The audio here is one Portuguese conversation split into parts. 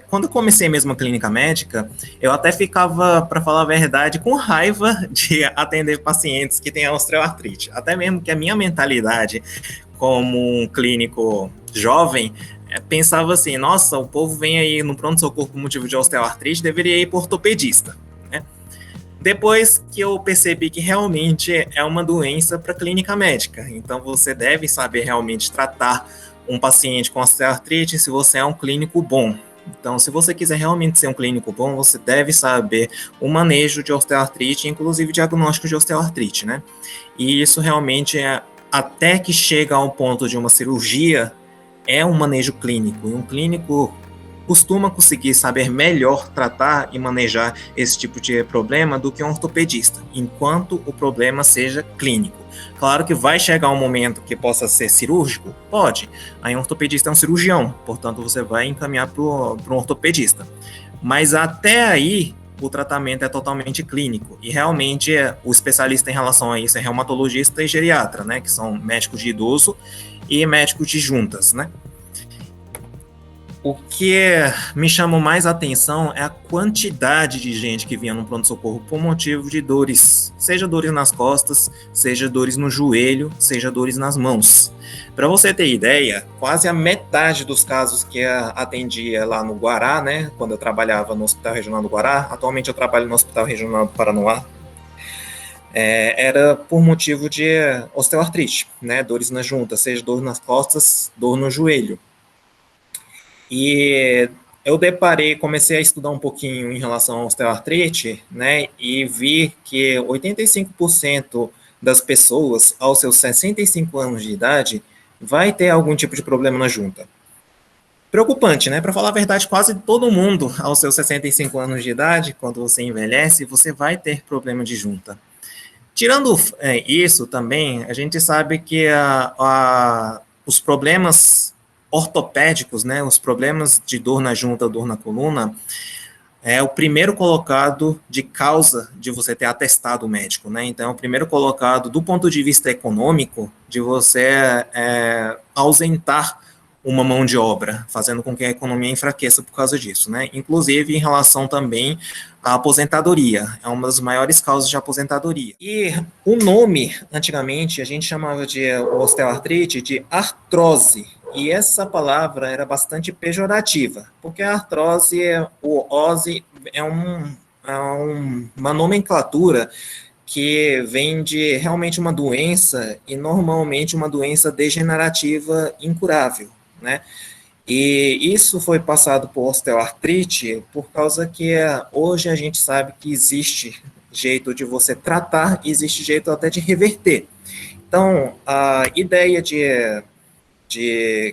Quando eu comecei mesmo a clínica médica, eu até ficava, para falar a verdade, com raiva de atender pacientes que têm osteoartrite. Até mesmo que a minha mentalidade como um clínico jovem, pensava assim, nossa, o povo vem aí no pronto-socorro por motivo de osteoartrite, deveria ir para ortopedista, né? Depois que eu percebi que realmente é uma doença para clínica médica, então você deve saber realmente tratar um paciente com osteoartrite se você é um clínico bom. Então, se você quiser realmente ser um clínico bom, você deve saber o manejo de osteoartrite, inclusive diagnóstico de osteoartrite, né? E isso realmente é, até que chega ao ponto de uma cirurgia, é um manejo clínico. E um clínico costuma conseguir saber melhor tratar e manejar esse tipo de problema do que um ortopedista, enquanto o problema seja clínico. Claro que vai chegar um momento que possa ser cirúrgico? Pode. Aí um ortopedista é um cirurgião, portanto você vai encaminhar para um ortopedista. Mas até aí, o tratamento é totalmente clínico. E realmente o especialista em relação a isso é reumatologista e geriatra, né? Que são médicos de idoso e médicos de juntas, né? O que me chamou mais atenção é a quantidade de gente que vinha no pronto-socorro por motivo de dores, seja dores nas costas, seja dores no joelho, seja dores nas mãos. Para você ter ideia, quase a metade dos casos que atendia lá no Guará, né, quando eu trabalhava no Hospital Regional do Guará, atualmente eu trabalho no Hospital Regional do Paranoá, era por motivo de osteoartrite, né, dores nas juntas, seja dor nas costas, dor no joelho. E eu comecei a estudar um pouquinho em relação à osteoartrite, né, e vi que 85% das pessoas aos seus 65 anos de idade vai ter algum tipo de problema na junta. Preocupante, né? Para falar a verdade, quase todo mundo aos seus 65 anos de idade, quando você envelhece, você vai ter problema de junta. Tirando isso também, a gente sabe que os problemas ortopédicos, né, os problemas de dor na junta, dor na coluna, é o primeiro colocado de causa de você ter atestado médico, né? Então, é o primeiro colocado do ponto de vista econômico de você ausentar uma mão de obra, fazendo com que a economia enfraqueça por causa disso, né? Inclusive em relação também à aposentadoria, é uma das maiores causas de aposentadoria. E o nome, antigamente, a gente chamava de osteoartrite de artrose, e essa palavra era bastante pejorativa, porque a artrose, o ose, uma nomenclatura que vem de realmente uma doença, e normalmente uma doença degenerativa incurável, né? E isso foi passado por osteoartrite por causa que hoje a gente sabe que existe jeito de você tratar, existe jeito até de reverter. Então, a ideia de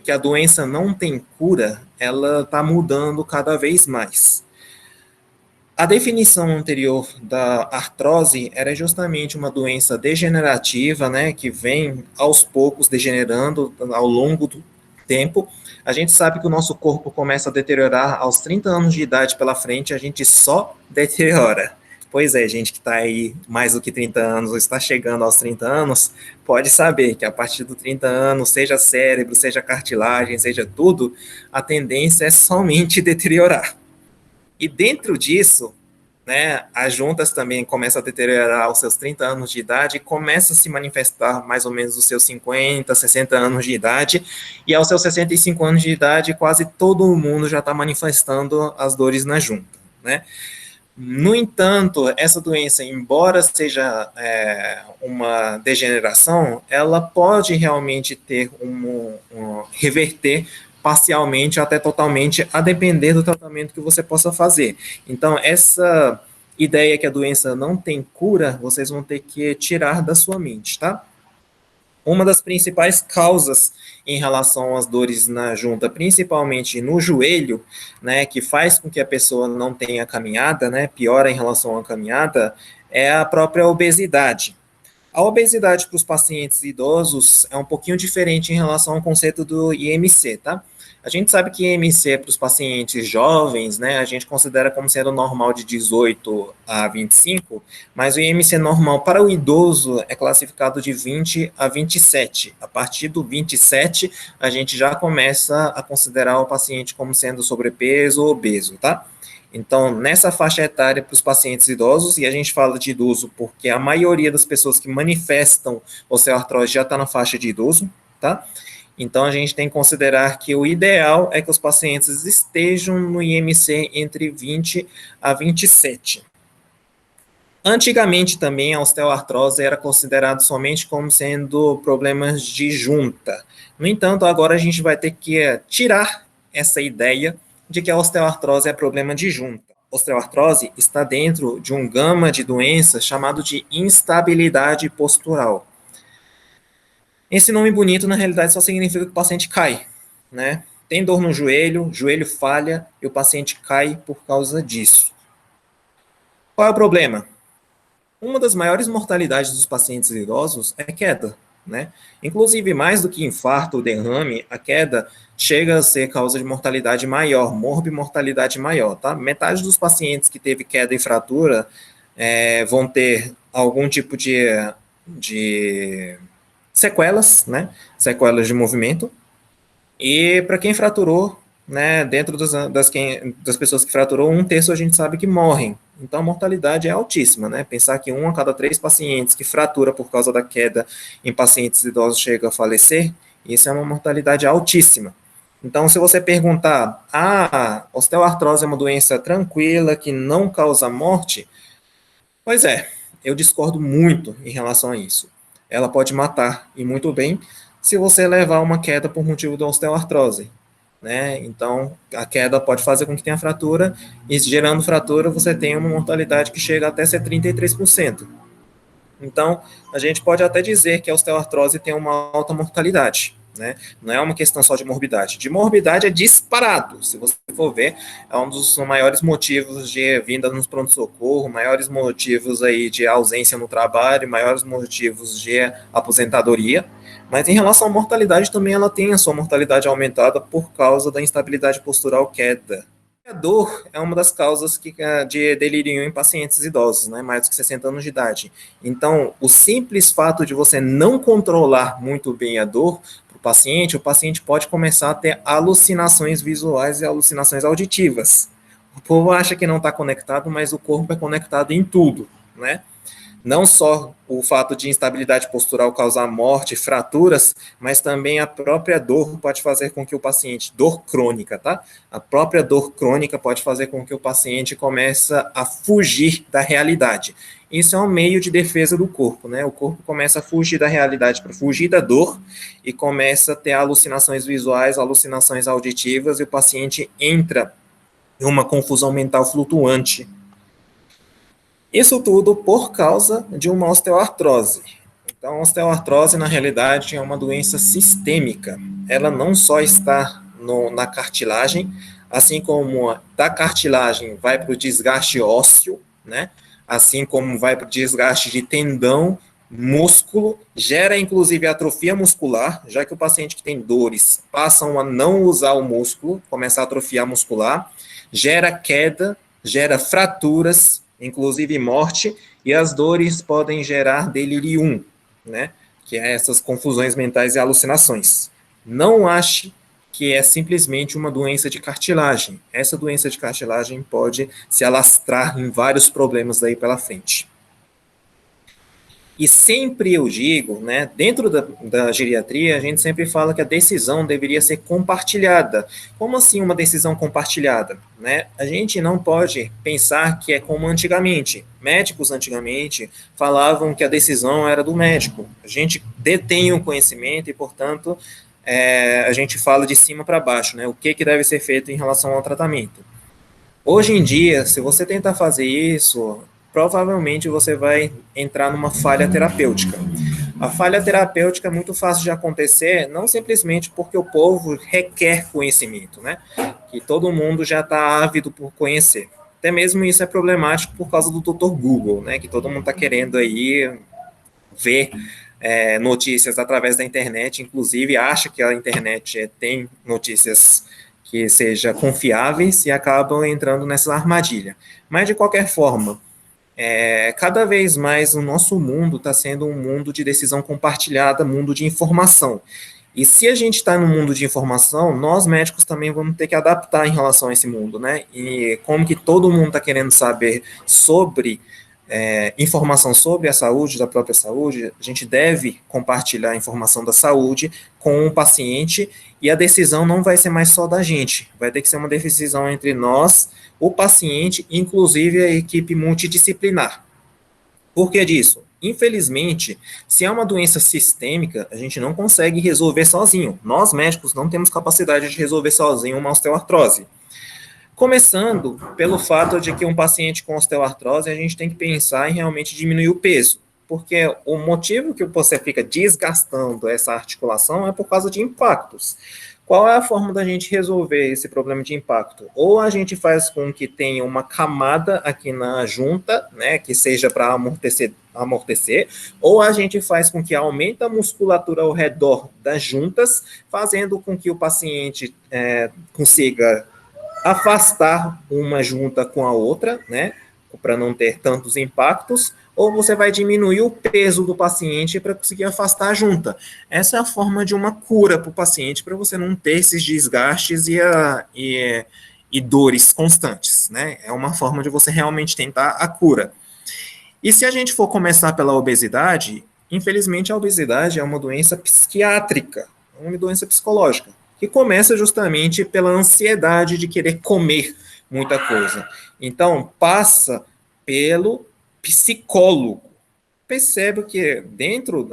que a doença não tem cura, ela está mudando cada vez mais. A definição anterior da artrose era justamente uma doença degenerativa, né, que vem aos poucos degenerando ao longo do tempo. A gente sabe que o nosso corpo começa a deteriorar aos 30 anos de idade pela frente, a gente só deteriora. Pois é, gente que está aí mais do que 30 anos ou está chegando aos 30 anos, pode saber que a partir dos 30 anos, seja cérebro, seja cartilagem, seja tudo, a tendência é somente deteriorar. E dentro disso, né, as juntas também começam a deteriorar aos seus 30 anos de idade e começa a se manifestar mais ou menos aos seus 50, 60 anos de idade, e aos seus 65 anos de idade, quase todo mundo já está manifestando as dores na junta, né? No entanto, essa doença, embora seja uma degeneração, ela pode realmente ter reverter parcialmente até totalmente, a depender do tratamento que você possa fazer. Então, essa ideia que a doença não tem cura, vocês vão ter que tirar da sua mente, tá? Uma das principais causas em relação às dores na junta, principalmente no joelho, né, que faz com que a pessoa não tenha caminhada, né, piora em relação à caminhada, é a própria obesidade. A obesidade para os pacientes idosos é um pouquinho diferente em relação ao conceito do IMC, tá? A gente sabe que IMC para os pacientes jovens, né, a gente considera como sendo normal de 18 a 25, mas o IMC normal para o idoso é classificado de 20 a 27. A partir do 27, a gente já começa a considerar o paciente como sendo sobrepeso ou obeso, tá? Então, nessa faixa etária para os pacientes idosos, e a gente fala de idoso porque a maioria das pessoas que manifestam osteoartrose já está na faixa de idoso, tá? Então, a gente tem que considerar que o ideal é que os pacientes estejam no IMC entre 20 a 27. Antigamente também a osteoartrose era considerada somente como sendo problemas de junta. No entanto, agora a gente vai ter que tirar essa ideia de que a osteoartrose é problema de junta. A osteoartrose está dentro de um gama de doenças chamado de instabilidade postural. Esse nome bonito, na realidade, só significa que o paciente cai, né? Tem dor no joelho, joelho falha e o paciente cai por causa disso. Qual é o problema? Uma das maiores mortalidades dos pacientes idosos é queda, né? Inclusive, mais do que infarto ou derrame, a queda chega a ser causa de mortalidade maior, morbimortalidade maior, tá? Metade dos pacientes que teve queda e fratura vão ter algum tipo de sequelas, né? Sequelas de movimento. E para quem fraturou, né, dentro das pessoas que fraturou, 1/3 a gente sabe que morrem. Então a mortalidade é altíssima, né? Pensar que 1 a cada 3 pacientes que fratura por causa da queda em pacientes idosos chega a falecer, isso é uma mortalidade altíssima. Então, se você perguntar, osteoartrose é uma doença tranquila, que não causa morte, pois é, eu discordo muito em relação a isso. Ela pode matar, e muito bem, se você levar uma queda por motivo da osteoartrose, né? Então, a queda pode fazer com que tenha fratura, e gerando fratura, você tem uma mortalidade que chega até ser 33%. Então, a gente pode até dizer que a osteoartrose tem uma alta mortalidade, né? Não é uma questão só de morbidade. De morbidade é disparado. Se você for ver, é um dos maiores motivos de vinda nos pronto-socorro, maiores motivos aí de ausência no trabalho, maiores motivos de aposentadoria. Mas em relação à mortalidade, também ela tem a sua mortalidade aumentada por causa da instabilidade postural queda. A dor é uma das causas de delírio em pacientes idosos, né, mais de 60 anos de idade. Então, o simples fato de você não controlar muito bem a dor para o paciente pode começar a ter alucinações visuais e alucinações auditivas. O povo acha que não está conectado, mas o corpo é conectado em tudo, né? Não só o fato de instabilidade postural causar morte, fraturas, mas também a própria dor pode fazer com que o paciente, dor crônica, tá? A própria dor crônica pode fazer com que o paciente comece a fugir da realidade. Isso é um meio de defesa do corpo, né? O corpo começa a fugir da realidade para fugir da dor e começa a ter alucinações visuais, alucinações auditivas e o paciente entra em uma confusão mental flutuante. Isso tudo por causa de uma osteoartrose. Então, a osteoartrose, na realidade, é uma doença sistêmica. Ela não só está na cartilagem, assim como da cartilagem vai para o desgaste ósseo, né? Assim como vai para o desgaste de tendão, músculo, gera inclusive atrofia muscular, já que o paciente que tem dores passam a não usar o músculo, começa a atrofiar muscular, gera queda, gera fraturas, inclusive morte, e as dores podem gerar delirium, né? Que é essas confusões mentais e alucinações. Não ache que é simplesmente uma doença de cartilagem. Essa doença de cartilagem pode se alastrar em vários problemas daí pela frente. E sempre eu digo, né, dentro da geriatria, a gente sempre fala que a decisão deveria ser compartilhada. Como assim uma decisão compartilhada? Né? A gente não pode pensar que é como antigamente. Médicos antigamente falavam que a decisão era do médico. A gente detém o conhecimento e, portanto, a gente fala de cima para baixo, né? O que deve ser feito em relação ao tratamento. Hoje em dia, se você tentar fazer isso, provavelmente você vai entrar numa falha terapêutica. A falha terapêutica é muito fácil de acontecer, não simplesmente porque o povo requer conhecimento, né? Que todo mundo já está ávido por conhecer. Até mesmo isso é problemático por causa do Dr. Google, né? Que todo mundo está querendo aí vê notícias através da internet, inclusive acha que a internet tem notícias que sejam confiáveis e acabam entrando nessa armadilha. Mas, de qualquer forma, cada vez mais o nosso mundo está sendo um mundo de decisão compartilhada, mundo de informação. E se a gente está no mundo de informação, nós médicos também vamos ter que adaptar em relação a esse mundo, né? E como que todo mundo está querendo saber sobre informação sobre a saúde, da própria saúde, a gente deve compartilhar a informação da saúde com o paciente e a decisão não vai ser mais só da gente, vai ter que ser uma decisão entre nós, o paciente, inclusive a equipe multidisciplinar. Por que disso? Infelizmente, se é uma doença sistêmica, a gente não consegue resolver sozinho. Nós, médicos, não temos capacidade de resolver sozinho uma osteoartrose. Começando pelo fato de que um paciente com osteoartrose, a gente tem que pensar em realmente diminuir o peso, porque o motivo que você fica desgastando essa articulação é por causa de impactos. Qual é a forma da gente resolver esse problema de impacto? Ou a gente faz com que tenha uma camada aqui na junta, né, que seja para amortecer, ou a gente faz com que aumente a musculatura ao redor das juntas, fazendo com que o paciente consiga afastar uma junta com a outra, né, para não ter tantos impactos, ou você vai diminuir o peso do paciente para conseguir afastar a junta. Essa é a forma de uma cura para o paciente, para você não ter esses desgastes e dores constantes, né? É uma forma de você realmente tentar a cura. E se a gente for começar pela obesidade, infelizmente a obesidade é uma doença psiquiátrica, uma doença psicológica, que começa justamente pela ansiedade de querer comer muita coisa. Então, passa pelo psicólogo. Percebe que dentro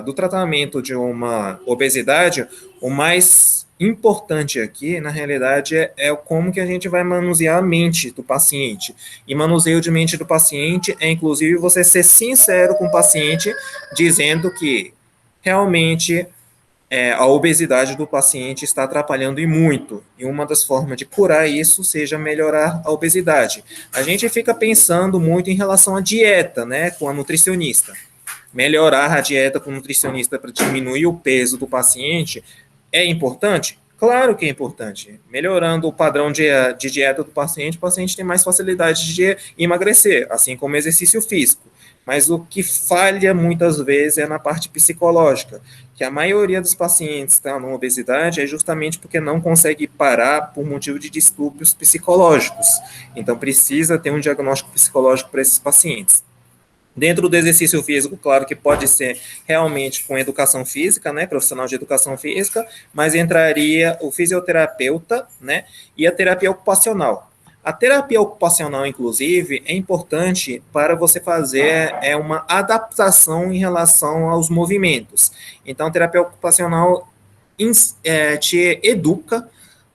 do tratamento de uma obesidade, o mais importante aqui, na realidade, é como que a gente vai manusear a mente do paciente. E manuseio de mente do paciente é, inclusive, você ser sincero com o paciente, dizendo que realmente a obesidade do paciente está atrapalhando e muito. E uma das formas de curar isso seja melhorar a obesidade. A gente fica pensando muito em relação à dieta, né, com a nutricionista. Melhorar a dieta com o nutricionista para diminuir o peso do paciente é importante? Claro que é importante. Melhorando o padrão de dieta do paciente, o paciente tem mais facilidade de emagrecer, assim como exercício físico. Mas o que falha muitas vezes é na parte psicológica, que a maioria dos pacientes que estão na obesidade é justamente porque não consegue parar por motivo de distúrbios psicológicos. Então, precisa ter um diagnóstico psicológico para esses pacientes. Dentro do exercício físico, claro que pode ser realmente com educação física, né, profissional de educação física, mas entraria o fisioterapeuta, né, e a terapia ocupacional. A terapia ocupacional, inclusive, é importante para você fazer uma adaptação em relação aos movimentos. Então, a terapia ocupacional te educa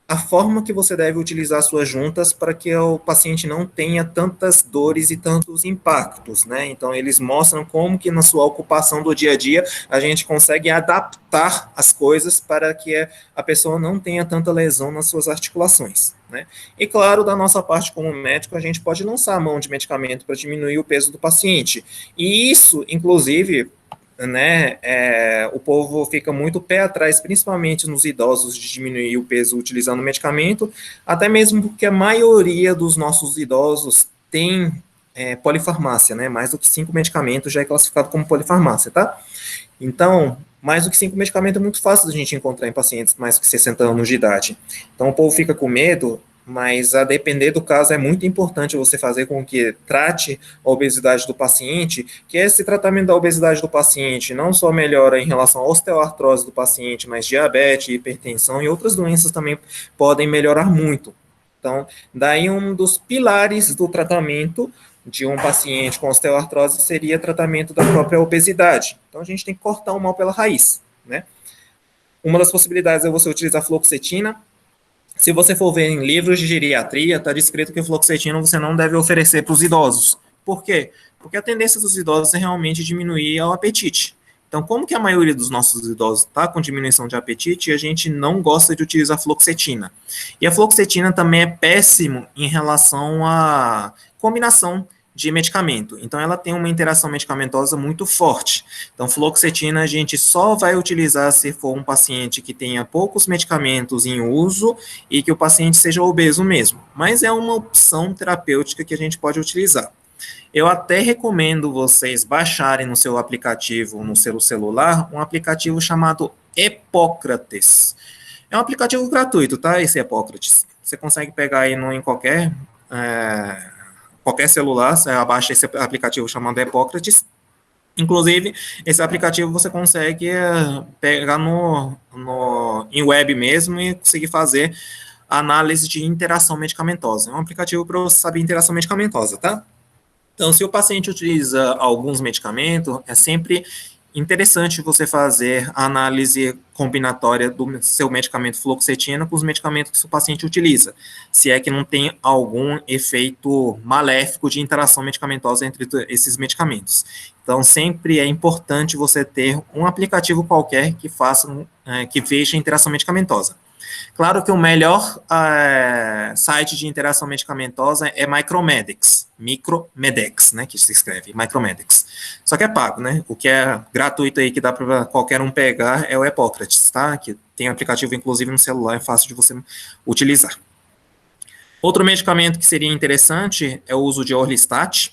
a forma que você deve utilizar suas juntas para que o paciente não tenha tantas dores e tantos impactos, né? Então, eles mostram como que na sua ocupação do dia a dia a gente consegue adaptar as coisas para que a pessoa não tenha tanta lesão nas suas articulações, né? E, claro, da nossa parte como médico, a gente pode lançar a mão de medicamento para diminuir o peso do paciente. E isso, inclusive, né, o povo fica muito pé atrás, principalmente nos idosos, de diminuir o peso utilizando medicamento, até mesmo porque a maioria dos nossos idosos tem polifarmácia, né, mais do que 5 medicamentos já é classificado como polifarmácia, tá? Então, mais do que 5 medicamentos é muito fácil da gente encontrar em pacientes mais de 60 anos de idade. Então, o povo fica com medo, mas a depender do caso é muito importante você fazer com que trate a obesidade do paciente, que esse tratamento da obesidade do paciente não só melhora em relação à osteoartrose do paciente, mas diabetes, hipertensão e outras doenças também podem melhorar muito. Então, daí um dos pilares do tratamento de um paciente com osteoartrose seria tratamento da própria obesidade. Então, a gente tem que cortar o mal pela raiz, né? Uma das possibilidades é você utilizar fluoxetina. Se você for ver em livros de geriatria, está descrito que o fluoxetina você não deve oferecer para os idosos. Por quê? Porque a tendência dos idosos é realmente diminuir o apetite. Então, como que a maioria dos nossos idosos está com diminuição de apetite, a gente não gosta de utilizar fluoxetina. E a fluoxetina também é péssimo em relação à combinação de medicamento. Então, ela tem uma interação medicamentosa muito forte. Então, fluoxetina a gente só vai utilizar se for um paciente que tenha poucos medicamentos em uso e que o paciente seja obeso mesmo. Mas é uma opção terapêutica que a gente pode utilizar. Eu até recomendo vocês baixarem no seu aplicativo, no seu celular, um aplicativo chamado Epócrates. É um aplicativo gratuito, tá? Esse Epócrates. Você consegue pegar aí em qualquer celular, você abaixa esse aplicativo chamado Epócrates. Inclusive, esse aplicativo você consegue pegar em web mesmo e conseguir fazer análise de interação medicamentosa. É um aplicativo para você saber interação medicamentosa, tá? Então, se o paciente utiliza alguns medicamentos, é sempre interessante você fazer a análise combinatória do seu medicamento fluoxetina com os medicamentos que o paciente utiliza, se é que não tem algum efeito maléfico de interação medicamentosa entre esses medicamentos. Então, sempre é importante você ter um aplicativo qualquer que que veja a interação medicamentosa. Claro que o melhor site de interação medicamentosa é Micromedex, né, que se escreve, Micromedex. Só que é pago, né? O que é gratuito aí, que dá para qualquer um pegar, é o Epócrates, tá? Que tem aplicativo, inclusive, no celular, é fácil de você utilizar. Outro medicamento que seria interessante é o uso de Orlistat.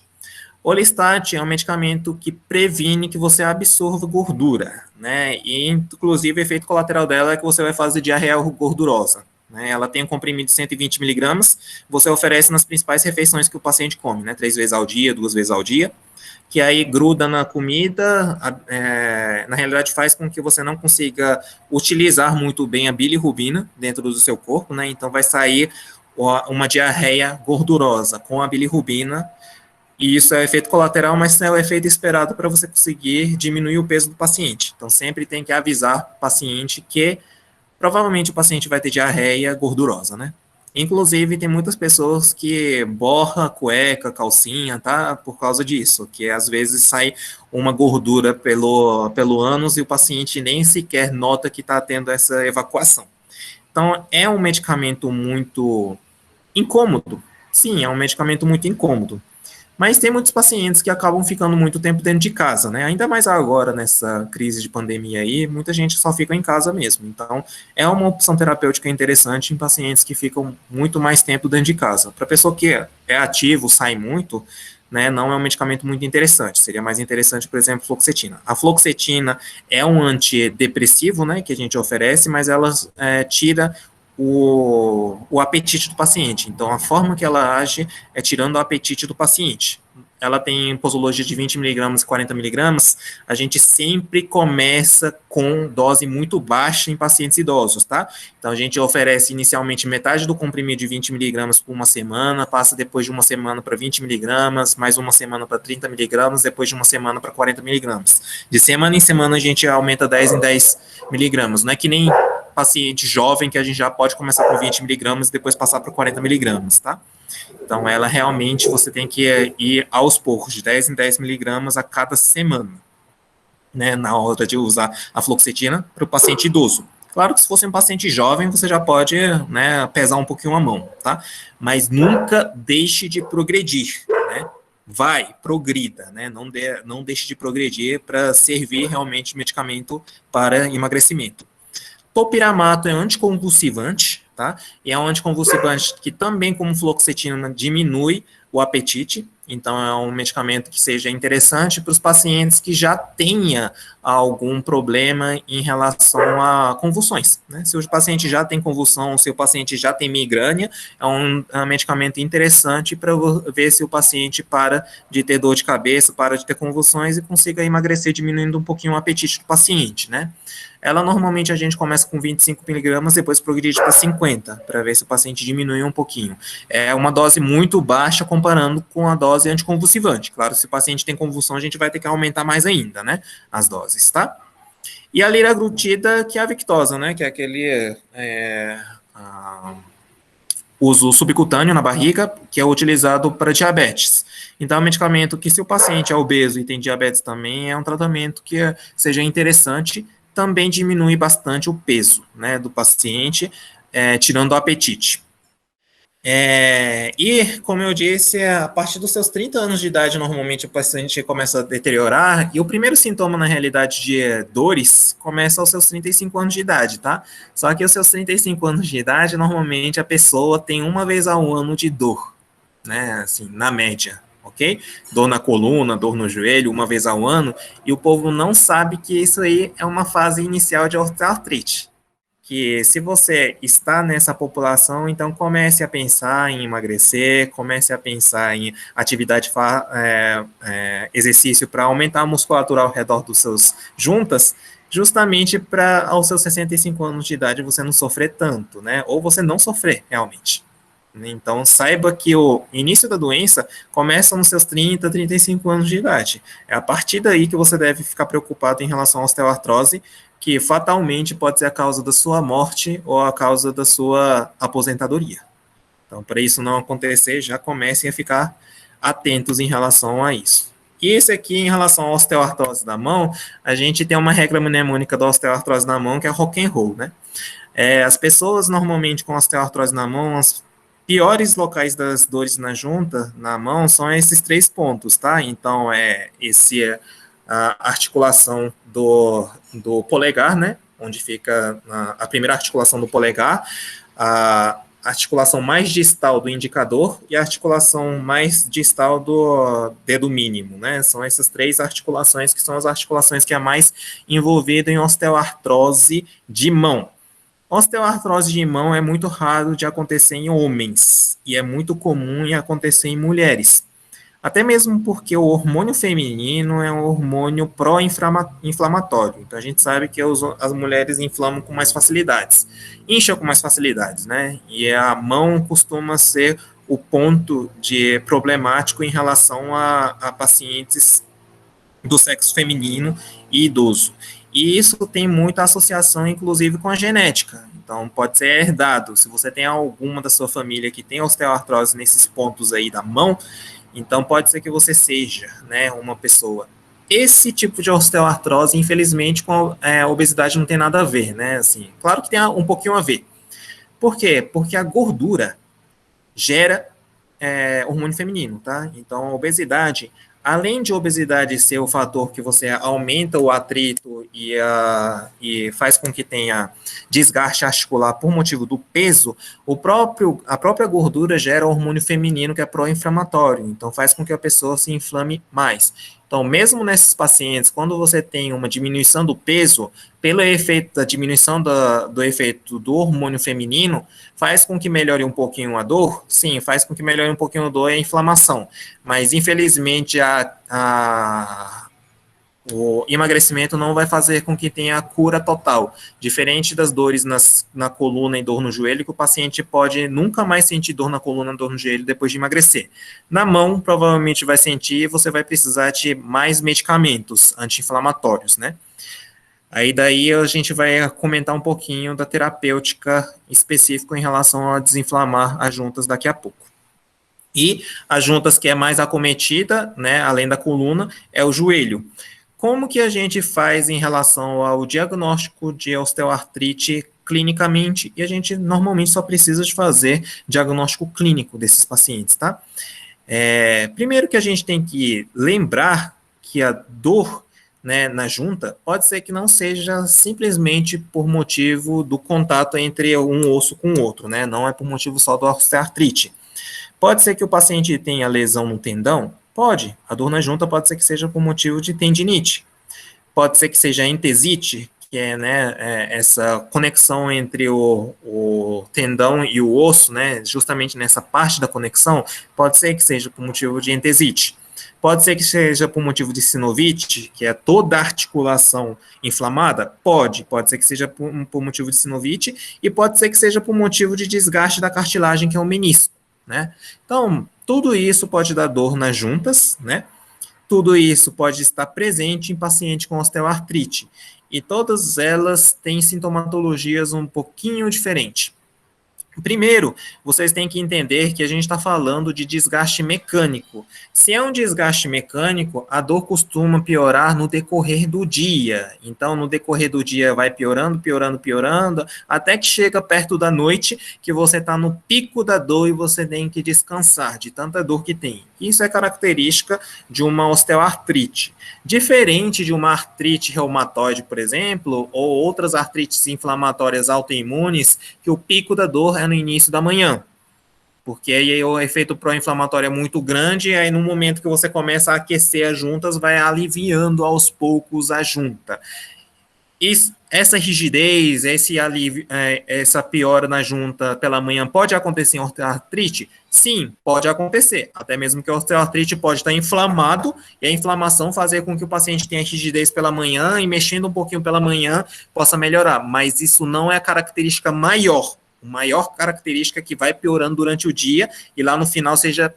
Orlistat é um medicamento que previne que você absorva gordura, né? E, inclusive, o efeito colateral dela é que você vai fazer diarreia gordurosa, né? Ela tem um comprimido de 120 miligramas, você oferece nas principais refeições que o paciente come, né? 3 vezes ao dia, 2 vezes ao dia, que aí gruda na comida, na realidade faz com que você não consiga utilizar muito bem a bilirrubina dentro do seu corpo, né? Então vai sair uma diarreia gordurosa com a bilirrubina. E isso é o efeito colateral, mas é o efeito esperado para você conseguir diminuir o peso do paciente. Então, sempre tem que avisar o paciente que provavelmente o paciente vai ter diarreia gordurosa, né? Inclusive, tem muitas pessoas que borra cueca, calcinha, tá? Por causa disso, que às vezes sai uma gordura pelo ânus e o paciente nem sequer nota que está tendo essa evacuação. Então, é um medicamento muito incômodo. Sim, é um medicamento muito incômodo. Mas tem muitos pacientes que acabam ficando muito tempo dentro de casa, né? Ainda mais agora, nessa crise de pandemia aí, muita gente só fica em casa mesmo. Então, é uma opção terapêutica interessante em pacientes que ficam muito mais tempo dentro de casa. Para pessoa que é ativo, sai muito, né, não é um medicamento muito interessante. Seria mais interessante, por exemplo, fluoxetina. A fluoxetina é um antidepressivo, né, que a gente oferece, mas ela tira o apetite do paciente. Então, a forma que ela age é tirando o apetite do paciente. Ela tem posologia de 20 miligramas e 40 miligramas, a gente sempre começa com dose muito baixa em pacientes idosos, tá? Então, a gente oferece inicialmente metade do comprimido de 20 miligramas por uma semana, passa depois de uma semana para 20 miligramas, mais uma semana para 30 miligramas, depois de uma semana para 40 miligramas. De semana em semana, a gente aumenta 10 em 10 miligramas. Não é que nem paciente jovem que a gente já pode começar com 20 miligramas e depois passar para 40 miligramas, tá? Então, ela realmente, você tem que ir aos poucos, de 10 em 10 miligramas a cada semana, né, na hora de usar a fluoxetina para o paciente idoso. Claro que se fosse um paciente jovem, você já pode, né, pesar um pouquinho a mão, tá? Mas nunca deixe de progredir, né? Progrida, né? Não deixe de progredir para servir realmente medicamento para emagrecimento. Topiramato é anticonvulsivante, tá? E é um anticonvulsivante que também, como fluoxetina, diminui o apetite. Então, é um medicamento que seja interessante para os pacientes que já tenha algum problema em relação a convulsões, né? Se o paciente já tem convulsão, se o paciente já tem migrânia, é um medicamento interessante para ver se o paciente para de ter dor de cabeça, para de ter convulsões e consiga emagrecer, diminuindo um pouquinho o apetite do paciente, né? Ela, normalmente, a gente começa com 25 miligramas, depois progride para 50, para ver se o paciente diminui um pouquinho. É uma dose muito baixa comparando com a dose anticonvulsivante. Claro, se o paciente tem convulsão, a gente vai ter que aumentar mais ainda, né, as doses, tá? E a liraglutida, que é a Victoza, né, que é aquele uso subcutâneo na barriga, que é utilizado para diabetes. Então, é um medicamento que, se o paciente é obeso e tem diabetes também, é um tratamento que seja interessante, também diminui bastante o peso, né, do paciente, tirando o apetite. E, como eu disse, a partir dos seus 30 anos de idade, normalmente o paciente começa a deteriorar, e o primeiro sintoma, na realidade, de dores, começa aos seus 35 anos de idade, tá? Só que aos seus 35 anos de idade, normalmente a pessoa tem uma vez ao ano de dor, né? Assim, na média, ok? Dor na coluna, dor no joelho, uma vez ao ano, e o povo não sabe que isso aí é uma fase inicial de osteoartrite, que se você está nessa população, então comece a pensar em emagrecer, comece a pensar em atividade, exercício para aumentar a musculatura ao redor dos seus juntas, justamente para aos seus 65 anos de idade você não sofrer tanto, né? Ou você não sofrer realmente. Então, saiba que o início da doença começa nos seus 30, 35 anos de idade. É a partir daí que você deve ficar preocupado em relação à osteoartrose, que fatalmente pode ser a causa da sua morte ou a causa da sua aposentadoria. Então, para isso não acontecer, já comecem a ficar atentos em relação a isso. E esse aqui, em relação à osteoartrose da mão, a gente tem uma regra mnemônica da osteoartrose na mão, que é rock and roll, né? As pessoas normalmente com osteoartrose na mão, as piores locais das dores na junta, na mão, são esses 3 pontos, tá? Então, a articulação do polegar, né? Onde fica a primeira articulação do polegar, a articulação mais distal do indicador e a articulação mais distal do dedo mínimo, né? São essas 3 articulações que são as articulações que é mais envolvida em osteoartrose de mão. Osteoartrose de mão é muito raro de acontecer em homens e é muito comum em acontecer em mulheres. Até mesmo porque o hormônio feminino é um hormônio pró-inflamatório. Então a gente sabe que as mulheres inflamam com mais facilidades, incham com mais facilidades, né? E a mão costuma ser o ponto de problemático em relação a pacientes do sexo feminino e idoso. E isso tem muita associação, inclusive, com a genética. Então, pode ser herdado. Se você tem alguma da sua família que tem osteoartrose nesses pontos aí da mão, então pode ser que você seja, né, uma pessoa. Esse tipo de osteoartrose, infelizmente, com a obesidade não tem nada a ver, né? Assim, claro que tem um pouquinho a ver. Por quê? Porque a gordura gera hormônio feminino, tá? Então, a obesidade, além de obesidade ser o fator que você aumenta o atrito e faz com que tenha desgaste articular por motivo do peso, a própria gordura gera hormônio feminino que é pró-inflamatório, então faz com que a pessoa se inflame mais. Então, mesmo nesses pacientes, quando você tem uma diminuição do peso, pelo efeito da diminuição do efeito do hormônio feminino, faz com que melhore um pouquinho a dor? Sim, faz com que melhore um pouquinho a dor e a inflamação. Mas, infelizmente, o emagrecimento não vai fazer com que tenha a cura total. Diferente das dores na coluna e dor no joelho, que o paciente pode nunca mais sentir dor na coluna, dor no joelho depois de emagrecer. Na mão, provavelmente vai sentir e você vai precisar de mais medicamentos anti-inflamatórios, né? Aí daí a gente vai comentar um pouquinho da terapêutica específica em relação a desinflamar as juntas daqui a pouco. E as juntas que é mais acometida, né, além da coluna, é o joelho. Como que a gente faz em relação ao diagnóstico de osteoartrite clinicamente? E a gente normalmente só precisa de fazer diagnóstico clínico desses pacientes, tá? Primeiro que a gente tem que lembrar que a dor, né, na junta pode ser que não seja simplesmente por motivo do contato entre um osso com o outro, né? Não é por motivo só da osteoartrite. Pode ser que o paciente tenha lesão no tendão? Pode. A dor na junta pode ser que seja por motivo de tendinite. Pode ser que seja entesite, que é, né, essa conexão entre o tendão e o osso, né, justamente nessa parte da conexão, pode ser que seja por motivo de entesite. Pode ser que seja por motivo de sinovite, que é toda a articulação inflamada? Pode ser que seja por motivo de sinovite, e pode ser que seja por motivo de desgaste da cartilagem, que é o menisco, né? Então, tudo isso pode dar dor nas juntas, né? Tudo isso pode estar presente em paciente com osteoartrite, e todas elas têm sintomatologias um pouquinho diferentes. Primeiro, vocês têm que entender que a gente está falando de desgaste mecânico. Se é um desgaste mecânico, a dor costuma piorar no decorrer do dia. Então, no decorrer do dia vai piorando, piorando, piorando, até que chega perto da noite que você está no pico da dor e você tem que descansar de tanta dor que tem. Isso é característica de uma osteoartrite. Diferente de uma artrite reumatoide, por exemplo, ou outras artrites inflamatórias autoimunes, que o pico da dor é no início da manhã, porque aí o efeito pró-inflamatório é muito grande, e aí no momento que você começa a aquecer as juntas, vai aliviando aos poucos a junta. Essa rigidez, esse alívio, essa piora na junta pela manhã pode acontecer em osteoartrite? Sim, pode acontecer. Até mesmo que a osteoartrite pode estar inflamado e a inflamação fazer com que o paciente tenha rigidez pela manhã e mexendo um pouquinho pela manhã possa melhorar. Mas isso não é a característica maior. A maior característica que vai piorando durante o dia e lá no final seja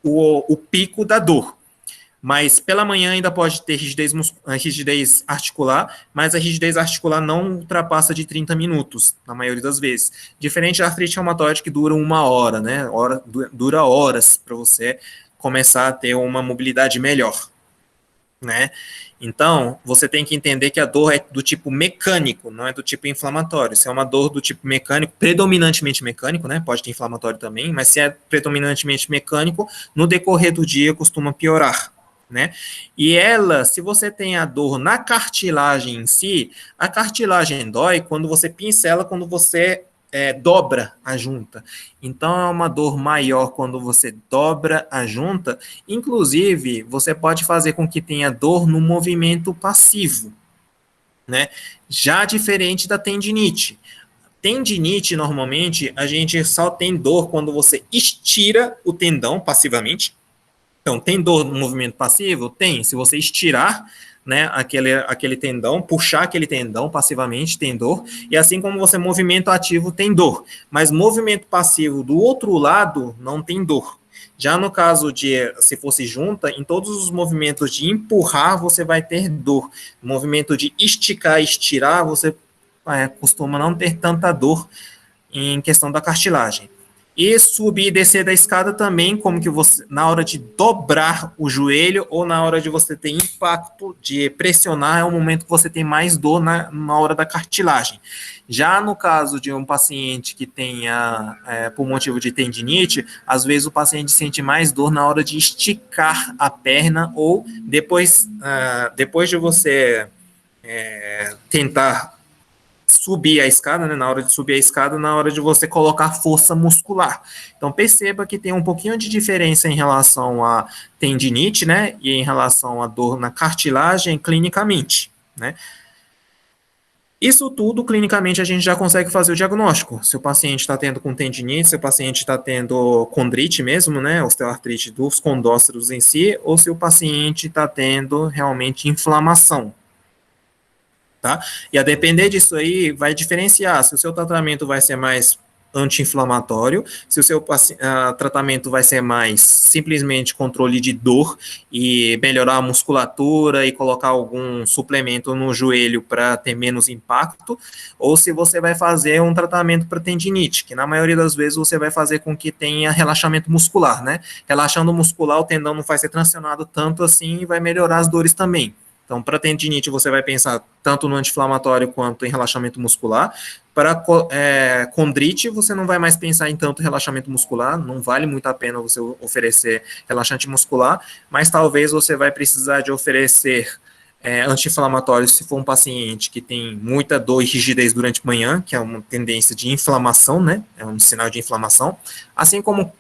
o pico da dor. Mas pela manhã ainda pode ter rigidez articular, mas a rigidez articular não ultrapassa de 30 minutos, na maioria das vezes. Diferente da artrite reumatoide, que dura 1 hora, né? Dura horas para você começar a ter uma mobilidade melhor, né? Então, você tem que entender que a dor é do tipo mecânico, não é do tipo inflamatório. Se é uma dor do tipo mecânico, predominantemente mecânico, né? Pode ter inflamatório também, mas se é predominantemente mecânico, no decorrer do dia costuma piorar, né? E ela, se você tem a dor na cartilagem em si, a cartilagem dói quando você pincela, quando você dobra a junta. Então, é uma dor maior quando você dobra a junta. Inclusive, você pode fazer com que tenha dor no movimento passivo, né? Já diferente da tendinite. Tendinite, normalmente, a gente só tem dor quando você estira o tendão passivamente. Então, tem dor no movimento passivo? Tem. Se você estirar, né, aquele tendão, puxar aquele tendão passivamente, tem dor. E assim como você movimento ativo, tem dor. Mas movimento passivo do outro lado, não tem dor. Já no caso de, se fosse junta, em todos os movimentos de empurrar, você vai ter dor. No movimento de esticar e estirar, você costuma não ter tanta dor em questão da cartilagem. E subir e descer da escada também, como que você, na hora de dobrar o joelho ou na hora de você ter impacto, de pressionar, é o momento que você tem mais dor na hora da cartilagem. Já no caso de um paciente que tenha, por motivo de tendinite, às vezes o paciente sente mais dor na hora de esticar a perna ou depois de você tentar subir a escada, né, na hora de subir a escada, na hora de você colocar força muscular. Então, perceba que tem um pouquinho de diferença em relação à tendinite, né, e em relação à dor na cartilagem clinicamente, né. Isso tudo, clinicamente, a gente já consegue fazer o diagnóstico. Se o paciente está tendo com tendinite, se o paciente está tendo condrite mesmo, né, osteoartrite dos condróceros em si, ou se o paciente está tendo realmente inflamação. Tá? E a depender disso aí, vai diferenciar se o seu tratamento vai ser mais anti-inflamatório, se o seu tratamento vai ser mais simplesmente controle de dor e melhorar a musculatura e colocar algum suplemento no joelho para ter menos impacto, ou se você vai fazer um tratamento para tendinite, que na maioria das vezes você vai fazer com que tenha relaxamento muscular, né? Relaxando o muscular, o tendão não vai ser trancionado tanto assim e vai melhorar as dores também. Então, para tendinite, você vai pensar tanto no anti-inflamatório quanto em relaxamento muscular. Para condrite, você não vai mais pensar em tanto relaxamento muscular, não vale muito a pena você oferecer relaxante muscular, mas talvez você vai precisar de oferecer anti-inflamatório se for um paciente que tem muita dor e rigidez durante a manhã, que é uma tendência de inflamação, né? É um sinal de inflamação, assim como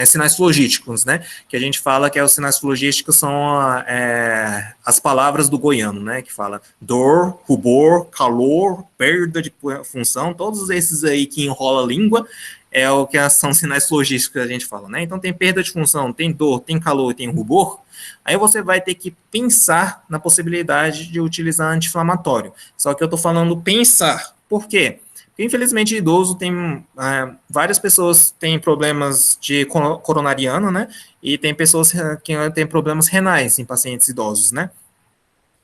sinais flogísticos, né, que a gente fala que os sinais flogísticos são as palavras do goiano, né, que fala dor, rubor, calor, perda de função, todos esses aí que enrola a língua, é o que são sinais flogísticos que a gente fala, né, então tem perda de função, tem dor, tem calor e tem rubor, aí você vai ter que pensar na possibilidade de utilizar anti-inflamatório, só que eu tô falando pensar, por quê? Infelizmente, idoso tem várias pessoas têm problemas de coronariano, né? E tem pessoas que têm problemas renais em pacientes idosos, né?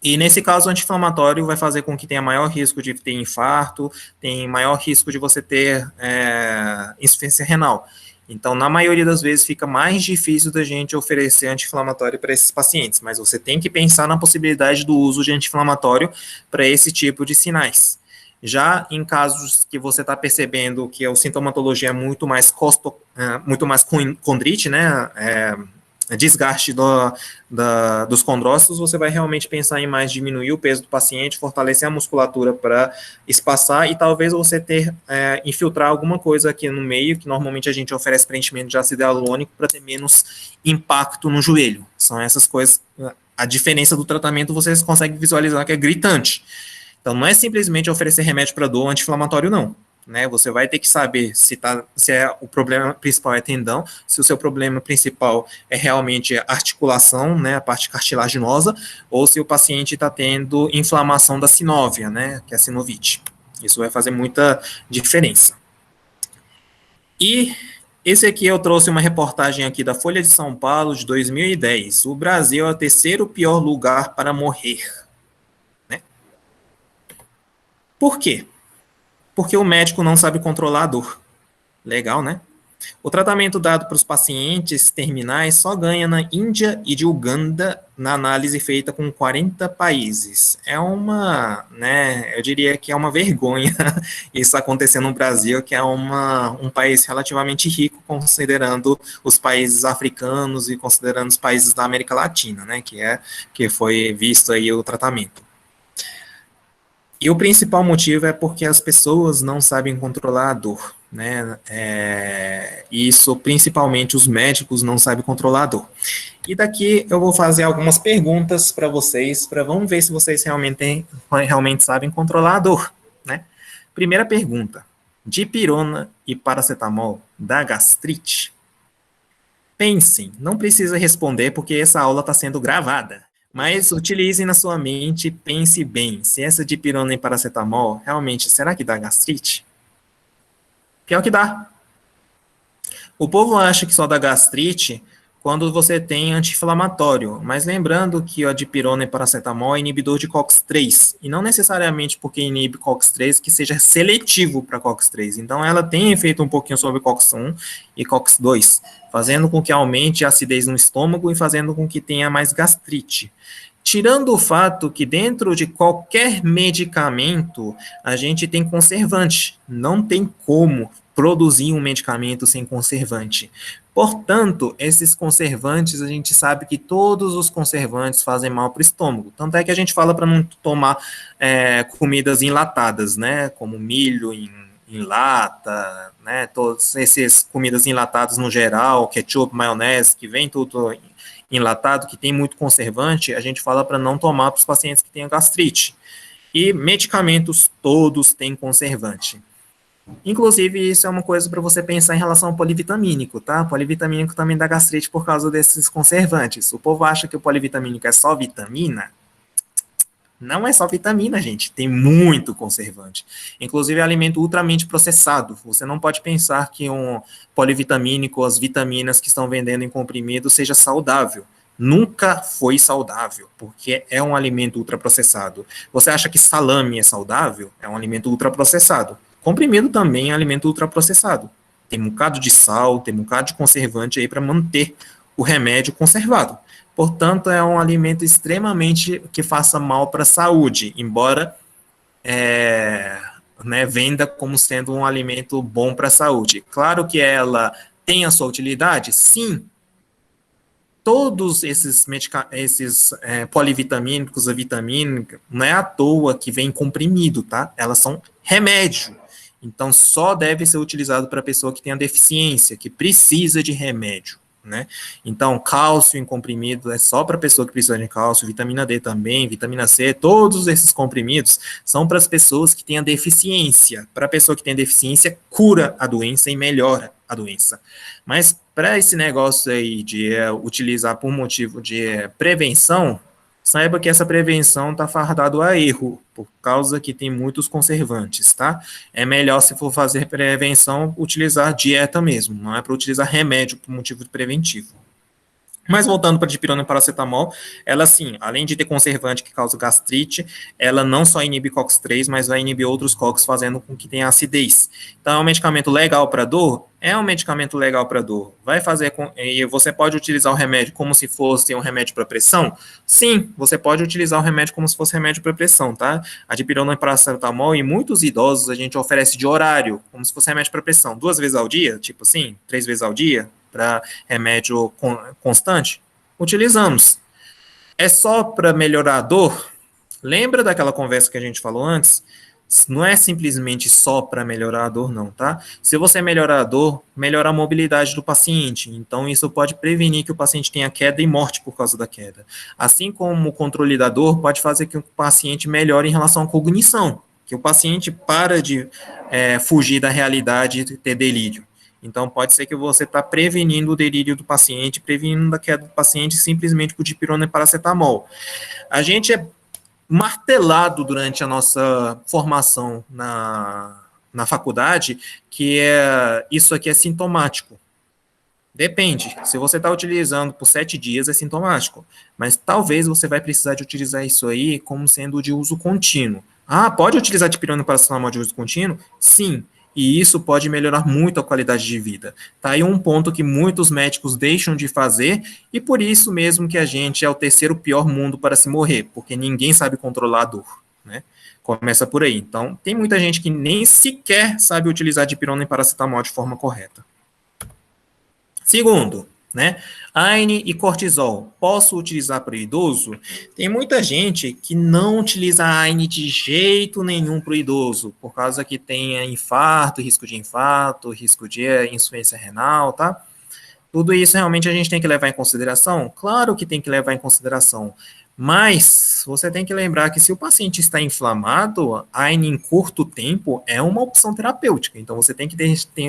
E nesse caso, o anti-inflamatório vai fazer com que tenha maior risco de ter infarto, tem maior risco de você ter insuficiência renal. Então, na maioria das vezes, fica mais difícil da gente oferecer anti-inflamatório para esses pacientes, mas você tem que pensar na possibilidade do uso de anti-inflamatório para esse tipo de sinais. Já em casos que você está percebendo que a sintomatologia é muito mais condrite, né, desgaste dos condrócitos, você vai realmente pensar em mais diminuir o peso do paciente, fortalecer a musculatura para espaçar e talvez você infiltrar alguma coisa aqui no meio, que normalmente a gente oferece preenchimento de ácido hialurônico para ter menos impacto no joelho. São essas coisas, a diferença do tratamento vocês conseguem visualizar que é gritante. Então, não é simplesmente oferecer remédio para dor anti-inflamatório, não. Né, você vai ter que saber se o problema principal é tendão, se o seu problema principal é realmente a articulação, né, a parte cartilaginosa, ou se o paciente está tendo inflamação da sinóvia, né, que é a sinovite. Isso vai fazer muita diferença. E esse aqui eu trouxe uma reportagem aqui da Folha de São Paulo de 2010. O Brasil é o terceiro pior lugar para morrer. Né? Por quê? Porque o médico não sabe controlar a dor. Legal, né? O tratamento dado para os pacientes terminais só ganha na Índia e de Uganda na análise feita com 40 países. É né, eu diria que é uma vergonha isso acontecer no Brasil, que é um país relativamente rico, considerando os países africanos e considerando os países da América Latina, né, que foi visto aí o tratamento. E o principal motivo é porque as pessoas não sabem controlar a dor, né? Isso, principalmente os médicos não sabem controlar a dor. E daqui eu vou fazer algumas perguntas para vocês, vamos ver se vocês realmente sabem controlar a dor, né? Primeira pergunta: dipirona e paracetamol dá gastrite? Pensem, não precisa responder porque essa aula está sendo gravada. Mas utilize na sua mente, pense bem, se essa dipirona e paracetamol, realmente, será que dá gastrite? Pior que dá. O povo acha que só dá gastrite quando você tem anti-inflamatório, mas lembrando que a dipirona e paracetamol é inibidor de COX-3, e não necessariamente porque inibe COX-3 que seja seletivo para COX-3. Então, ela tem efeito um pouquinho sobre COX-1 e COX-2, fazendo com que aumente a acidez no estômago e fazendo com que tenha mais gastrite. Tirando o fato que dentro de qualquer medicamento a gente tem conservante, não tem como produzir um medicamento sem conservante. Portanto, esses conservantes, a gente sabe que todos os conservantes fazem mal para o estômago. Tanto é que a gente fala para não tomar comidas enlatadas, né, como milho em lata, né, todas essas comidas enlatadas no geral, ketchup, maionese, que vem tudo enlatado, que tem muito conservante, a gente fala para não tomar para os pacientes que têm gastrite. E medicamentos todos têm conservante. Inclusive, isso é uma coisa para você pensar em relação ao polivitamínico, tá? Polivitamínico também dá gastrite por causa desses conservantes. O povo acha que o polivitamínico é só vitamina. Não é só vitamina, gente. Tem muito conservante. Inclusive, é alimento ultramente processado. Você não pode pensar que um polivitamínico, as vitaminas que estão vendendo em comprimido, seja saudável. Nunca foi saudável, porque é um alimento ultraprocessado. Você acha que salame é saudável? É um alimento ultraprocessado. Comprimido também é alimento ultraprocessado. Tem um bocado de sal, tem um bocado de conservante aí para manter o remédio conservado. Portanto, é um alimento extremamente que faça mal para a saúde, embora venda como sendo um alimento bom para a saúde. Claro que ela tem a sua utilidade, sim. Todos esses polivitamínicos, a vitamínica, não é à toa que vem comprimido, tá? Elas são remédio. Então, só deve ser utilizado para a pessoa que tem a deficiência, que precisa de remédio, né? Então, cálcio em comprimido é só para a pessoa que precisa de cálcio, vitamina D também, vitamina C, todos esses comprimidos são para as pessoas que têm a deficiência. Para a pessoa que tem a deficiência, cura a doença e melhora a doença. Mas para esse negócio aí de utilizar por motivo de prevenção, saiba que essa prevenção está fardado a erro, por causa que tem muitos conservantes, tá? É melhor, se for fazer prevenção, utilizar dieta mesmo, não é para utilizar remédio por motivo preventivo. Mas voltando para a dipirona e paracetamol, ela sim, além de ter conservante que causa gastrite, ela não só inibe COX-3, mas vai inibir outros COX, fazendo com que tenha acidez. Então, é um medicamento legal para dor? É um medicamento legal para dor. Vai fazer com... E você pode utilizar o remédio como se fosse um remédio para pressão? Sim, você pode utilizar o remédio como se fosse remédio para pressão, tá? A dipirona e paracetamol, em muitos idosos, a gente oferece de horário, como se fosse remédio para pressão. 2 vezes ao dia, tipo assim, 3 vezes ao dia, para remédio constante, utilizamos. É só para melhorar a dor? Lembra daquela conversa que a gente falou antes? Não é simplesmente só para melhorar a dor, não, tá? Se você melhorar a dor, melhora a mobilidade do paciente. Então, isso pode prevenir que o paciente tenha queda e morte por causa da queda. Assim como o controle da dor pode fazer que o paciente melhore em relação à cognição, que o paciente para de fugir da realidade e ter delírio. Então, pode ser que você está prevenindo o delírio do paciente, prevenindo a queda do paciente simplesmente por dipirona e paracetamol. A gente é martelado durante a nossa formação na faculdade que isso aqui é sintomático. Depende. Se você está utilizando por 7 dias, é sintomático. Mas talvez você vai precisar de utilizar isso aí como sendo de uso contínuo. Ah, pode utilizar dipirona e paracetamol de uso contínuo? Sim. E isso pode melhorar muito a qualidade de vida. Tá aí um ponto que muitos médicos deixam de fazer, e por isso mesmo que a gente é o terceiro pior mundo para se morrer, porque ninguém sabe controlar a dor, né? Começa por aí. Então, tem muita gente que nem sequer sabe utilizar dipirona e paracetamol de forma correta. Segundo, né? AINE e cortisol. Posso utilizar para o idoso? Tem muita gente que não utiliza a AINE de jeito nenhum para o idoso, por causa que tem infarto, risco de insuficiência renal, tá? Tudo isso realmente a gente tem que levar em consideração? Claro que tem que levar em consideração. Mas você tem que lembrar que se o paciente está inflamado, AINE em curto tempo é uma opção terapêutica. Então você tem que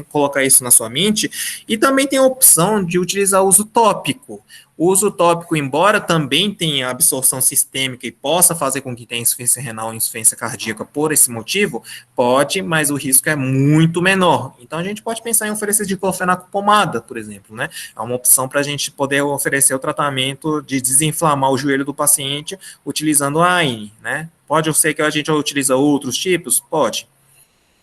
colocar isso na sua mente. E também tem a opção de utilizar uso tópico. O uso tópico, embora também tenha absorção sistêmica e possa fazer com que tenha insuficiência renal e insuficiência cardíaca por esse motivo, pode, mas o risco é muito menor. Então a gente pode pensar em oferecer diclofenaco pomada, por exemplo, né? É uma opção para a gente poder oferecer o tratamento de desinflamar o joelho do paciente utilizando a AINE, né? Pode ser que a gente utilize outros tipos? Pode.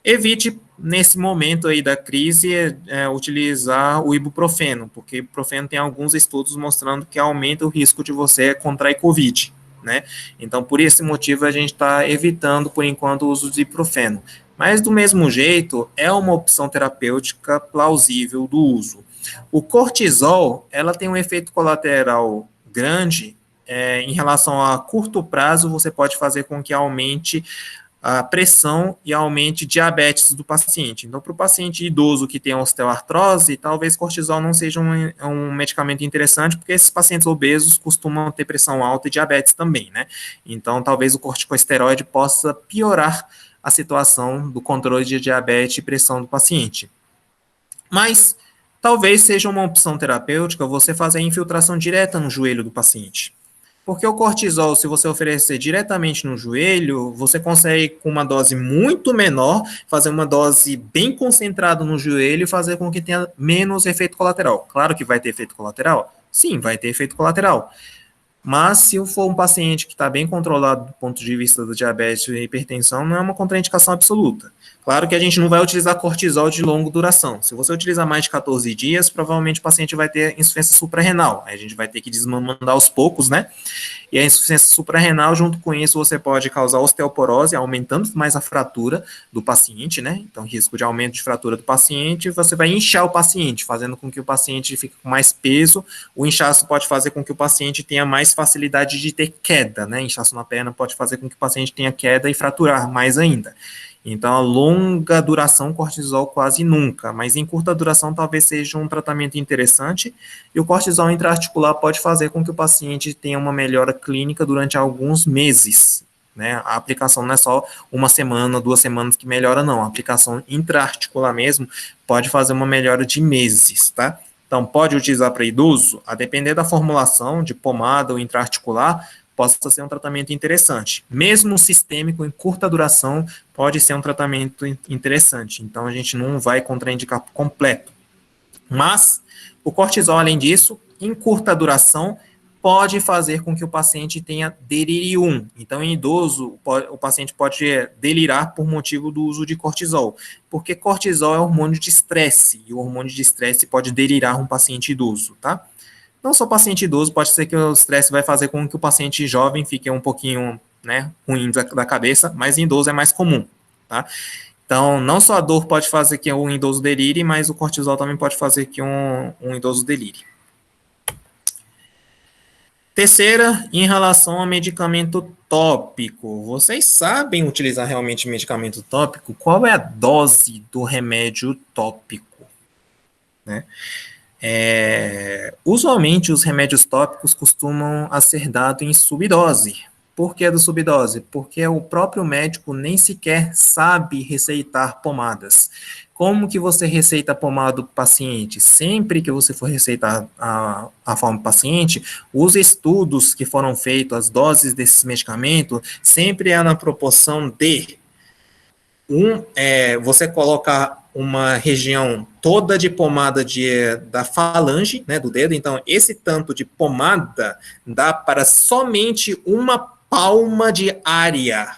Evite, nesse momento aí da crise, utilizar o ibuprofeno, porque o ibuprofeno tem alguns estudos mostrando que aumenta o risco de você contrair Covid, né? Então, por esse motivo, a gente está evitando, por enquanto, o uso de ibuprofeno. Mas, do mesmo jeito, é uma opção terapêutica plausível do uso. O cortisol, ela tem um efeito colateral grande, em relação a curto prazo, você pode fazer com que aumente a pressão e aumente diabetes do paciente. Então, para o paciente idoso que tem osteoartrose, talvez cortisol não seja um medicamento interessante, porque esses pacientes obesos costumam ter pressão alta e diabetes também, né? Então, talvez o corticosteroide possa piorar a situação do controle de diabetes e pressão do paciente. Mas, talvez seja uma opção terapêutica você fazer a infiltração direta no joelho do paciente. Porque o cortisol, se você oferecer diretamente no joelho, você consegue, com uma dose muito menor, fazer uma dose bem concentrada no joelho e fazer com que tenha menos efeito colateral. Claro que vai ter efeito colateral? Sim, vai ter efeito colateral. Mas se for um paciente que está bem controlado do ponto de vista do diabetes e hipertensão, não é uma contraindicação absoluta. Claro que a gente não vai utilizar cortisol de longa duração. Se você utilizar mais de 14 dias, provavelmente o paciente vai ter insuficiência suprarrenal. Aí a gente vai ter que desmandar aos poucos, né? E a insuficiência suprarrenal, junto com isso, você pode causar osteoporose, aumentando mais a fratura do paciente, né? Então, risco de aumento de fratura do paciente, você vai inchar o paciente, fazendo com que o paciente fique com mais peso. O inchaço pode fazer com que o paciente tenha mais facilidade de ter queda, né? Inchaço na perna pode fazer com que o paciente tenha queda e fraturar mais ainda. Então, a longa duração, cortisol quase nunca, mas em curta duração talvez seja um tratamento interessante, e o cortisol intraarticular pode fazer com que o paciente tenha uma melhora clínica durante alguns meses, né? A aplicação não é só 1 semana, 2 semanas que melhora, não. A aplicação intraarticular mesmo pode fazer uma melhora de meses, tá? Então, pode utilizar para idoso, a depender da formulação de pomada ou intraarticular, possa ser um tratamento interessante. Mesmo sistêmico, em curta duração, pode ser um tratamento interessante. Então, a gente não vai contraindicar completo. Mas, o cortisol, além disso, em curta duração, pode fazer com que o paciente tenha delirium. Então, em idoso, o paciente pode delirar por motivo do uso de cortisol, porque cortisol é hormônio de estresse, e o hormônio de estresse pode delirar um paciente idoso, tá? Não só paciente idoso, pode ser que o estresse vai fazer com que o paciente jovem fique um pouquinho, né, ruim da cabeça, mas em idoso é mais comum, tá? Então, não só a dor pode fazer que um idoso delire, mas o cortisol também pode fazer que um idoso delire. Terceira, em relação a medicamento tópico. Vocês sabem utilizar realmente medicamento tópico? Qual é a dose do remédio tópico? Né? Usualmente, os remédios tópicos costumam a ser dados em subdose. Por que do subdose? Porque o próprio médico nem sequer sabe receitar pomadas. Como que você receita a pomada do paciente? Sempre que você for receitar a forma do paciente, os estudos que foram feitos, as doses desses medicamentos, sempre é na proporção de você colocar uma região toda de pomada da falange, né, do dedo, então esse tanto de pomada dá para somente uma palma de área.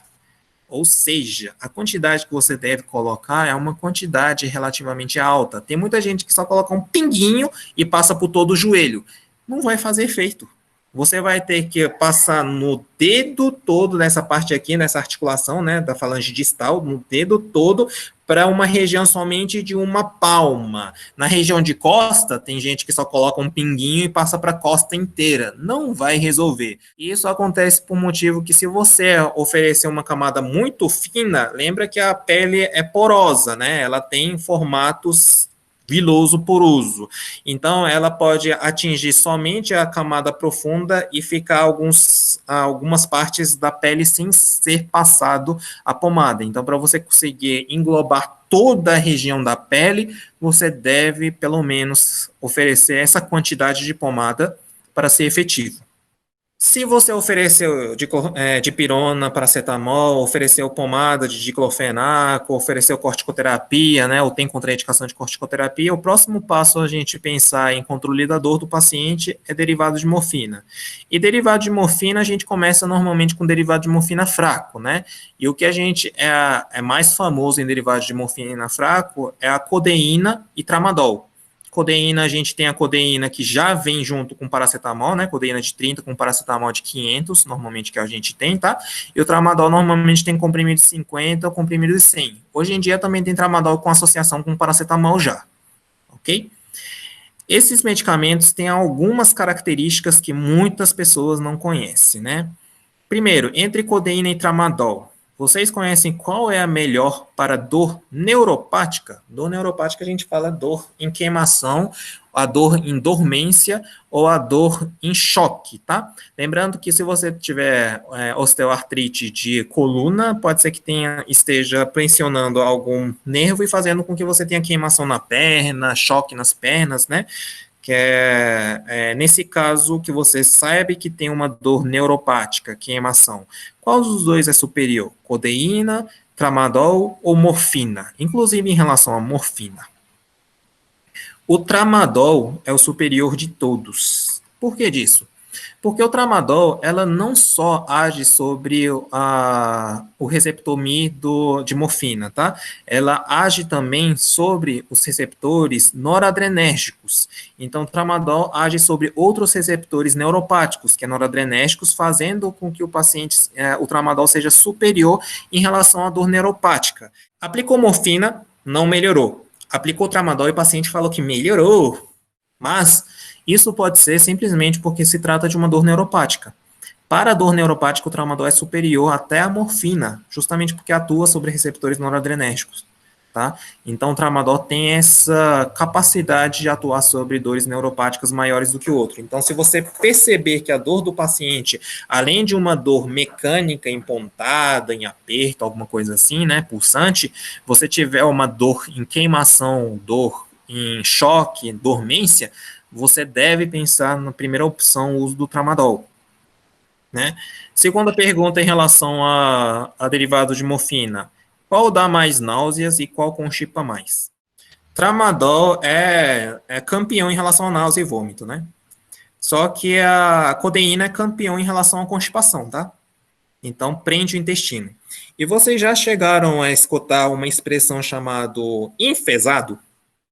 Ou seja, a quantidade que você deve colocar é uma quantidade relativamente alta. Tem muita gente que só coloca um pinguinho e passa por todo o joelho. Não vai fazer efeito. Você vai ter que passar no dedo todo, nessa parte aqui, nessa articulação, né, da falange distal, no dedo todo, para uma região somente de uma palma. Na região de costa, tem gente que só coloca um pinguinho e passa para a costa inteira. Não vai resolver. E isso acontece por motivo que se você oferecer uma camada muito fina, lembra que a pele é porosa, né? Ela tem formatos viloso poroso. Então, ela pode atingir somente a camada profunda e ficar algumas partes da pele sem ser passado a pomada. Então, para você conseguir englobar toda a região da pele, você deve, pelo menos, oferecer essa quantidade de pomada para ser efetivo. Se você ofereceu dipirona, paracetamol, ofereceu pomada de diclofenaco, ofereceu corticoterapia, né, ou tem contraindicação de corticoterapia, o próximo passo a gente pensar em controle da dor do paciente é derivado de morfina. E derivado de morfina, a gente começa normalmente com derivado de morfina fraco, né? E o que a gente é mais famoso em derivado de morfina fraco é a codeína e tramadol. Codeína, a gente tem a codeína que já vem junto com paracetamol, né? Codeína de 30 com paracetamol de 500, normalmente que a gente tem, tá? E o tramadol normalmente tem comprimido de 50 ou comprimido de 100. Hoje em dia também tem tramadol com associação com paracetamol já, ok? Esses medicamentos têm algumas características que muitas pessoas não conhecem, né? Primeiro, entre codeína e tramadol, vocês conhecem qual é a melhor para dor neuropática? Dor neuropática a gente fala dor em queimação, a dor em dormência ou a dor em choque, tá? Lembrando que se você tiver osteoartrite de coluna, pode ser que esteja pressionando algum nervo e fazendo com que você tenha queimação na perna, choque nas pernas, né? Que nesse caso que você sabe que tem uma dor neuropática, queimação. Qual dos dois é superior? Codeína, tramadol ou morfina? Inclusive em relação à morfina. O tramadol é o superior de todos. Por que disso? Porque o tramadol, ela não só age sobre o receptor Mi de morfina, tá? Ela age também sobre os receptores noradrenérgicos. Então, o tramadol age sobre outros receptores neuropáticos, que é noradrenérgicos, fazendo com que o tramadol seja superior em relação à dor neuropática. Aplicou morfina, não melhorou. Aplicou tramadol e o paciente falou que melhorou. Mas isso pode ser simplesmente porque se trata de uma dor neuropática. Para a dor neuropática, o tramadol é superior até à morfina, justamente porque atua sobre receptores noradrenérgicos, tá? Então, o tramadol tem essa capacidade de atuar sobre dores neuropáticas maiores do que o outro. Então, se você perceber que a dor do paciente, além de uma dor mecânica em pontada, em aperto, alguma coisa assim, né, pulsante, você tiver uma dor em queimação, dor em choque, dormência, você deve pensar na primeira opção, o uso do tramadol, né? Segunda pergunta em relação a derivado de morfina. Qual dá mais náuseas e qual constipa mais? Tramadol é campeão em relação a náusea e vômito, né? Só que a codeína é campeão em relação à constipação, tá? Então, prende o intestino. E vocês já chegaram a escutar uma expressão chamada enfesado?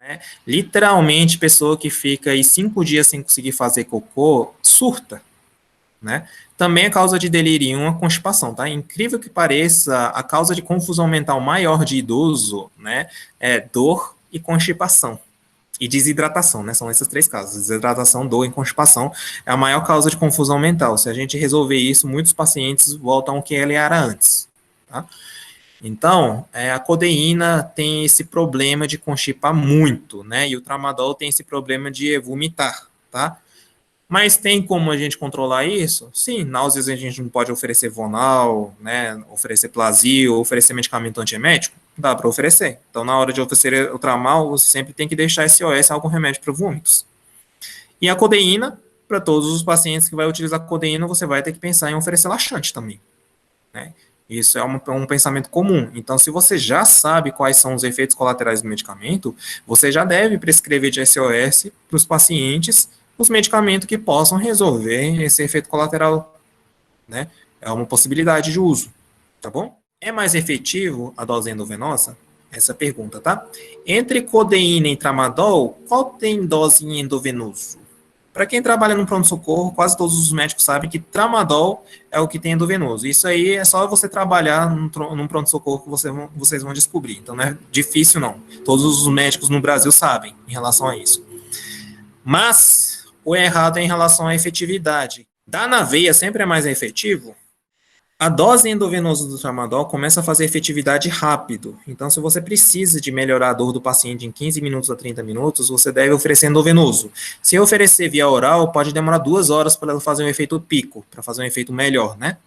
Né? Literalmente, pessoa que fica aí 5 dias sem conseguir fazer cocô, surta, né? Também é causa de delírio, uma constipação, tá? Incrível que pareça, a causa de confusão mental maior de idoso, né, é dor e constipação. E desidratação, né? São essas três causas. Desidratação, dor e constipação é a maior causa de confusão mental. Se a gente resolver isso, muitos pacientes voltam ao que ele era antes, tá? Então, a codeína tem esse problema de constipar muito, né? E o tramadol tem esse problema de vomitar, tá? Mas tem como a gente controlar isso? Sim, náuseas a gente não pode oferecer Vonal, né? Oferecer Plasio, oferecer medicamento antiemético? Dá para oferecer. Então, na hora de oferecer o tramal, você sempre tem que deixar SOS, algum remédio para vômitos. E a codeína, para todos os pacientes que vai utilizar codeína, você vai ter que pensar em oferecer laxante também, né? Isso é um pensamento comum. Então, se você já sabe quais são os efeitos colaterais do medicamento, você já deve prescrever de SOS para os pacientes os medicamentos que possam resolver esse efeito colateral, né? É uma possibilidade de uso, tá bom? É mais efetivo a dose endovenosa? Essa pergunta, tá? Entre codeína e tramadol, qual tem dose em endovenoso? Para quem trabalha no pronto-socorro, quase todos os médicos sabem que tramadol é o que tem endovenoso. Isso aí é só você trabalhar num pronto-socorro que vocês vão descobrir. Então não é difícil, não. Todos os médicos no Brasil sabem em relação a isso. Mas o errado é em relação à efetividade. Dar na veia sempre é mais efetivo? A dose endovenosa do tramadol começa a fazer efetividade rápido. Então, se você precisa de melhorar a dor do paciente em 15 minutos a 30 minutos, você deve oferecer endovenoso. Se oferecer via oral, pode demorar 2 horas para ela fazer um efeito pico, para fazer um efeito melhor, né?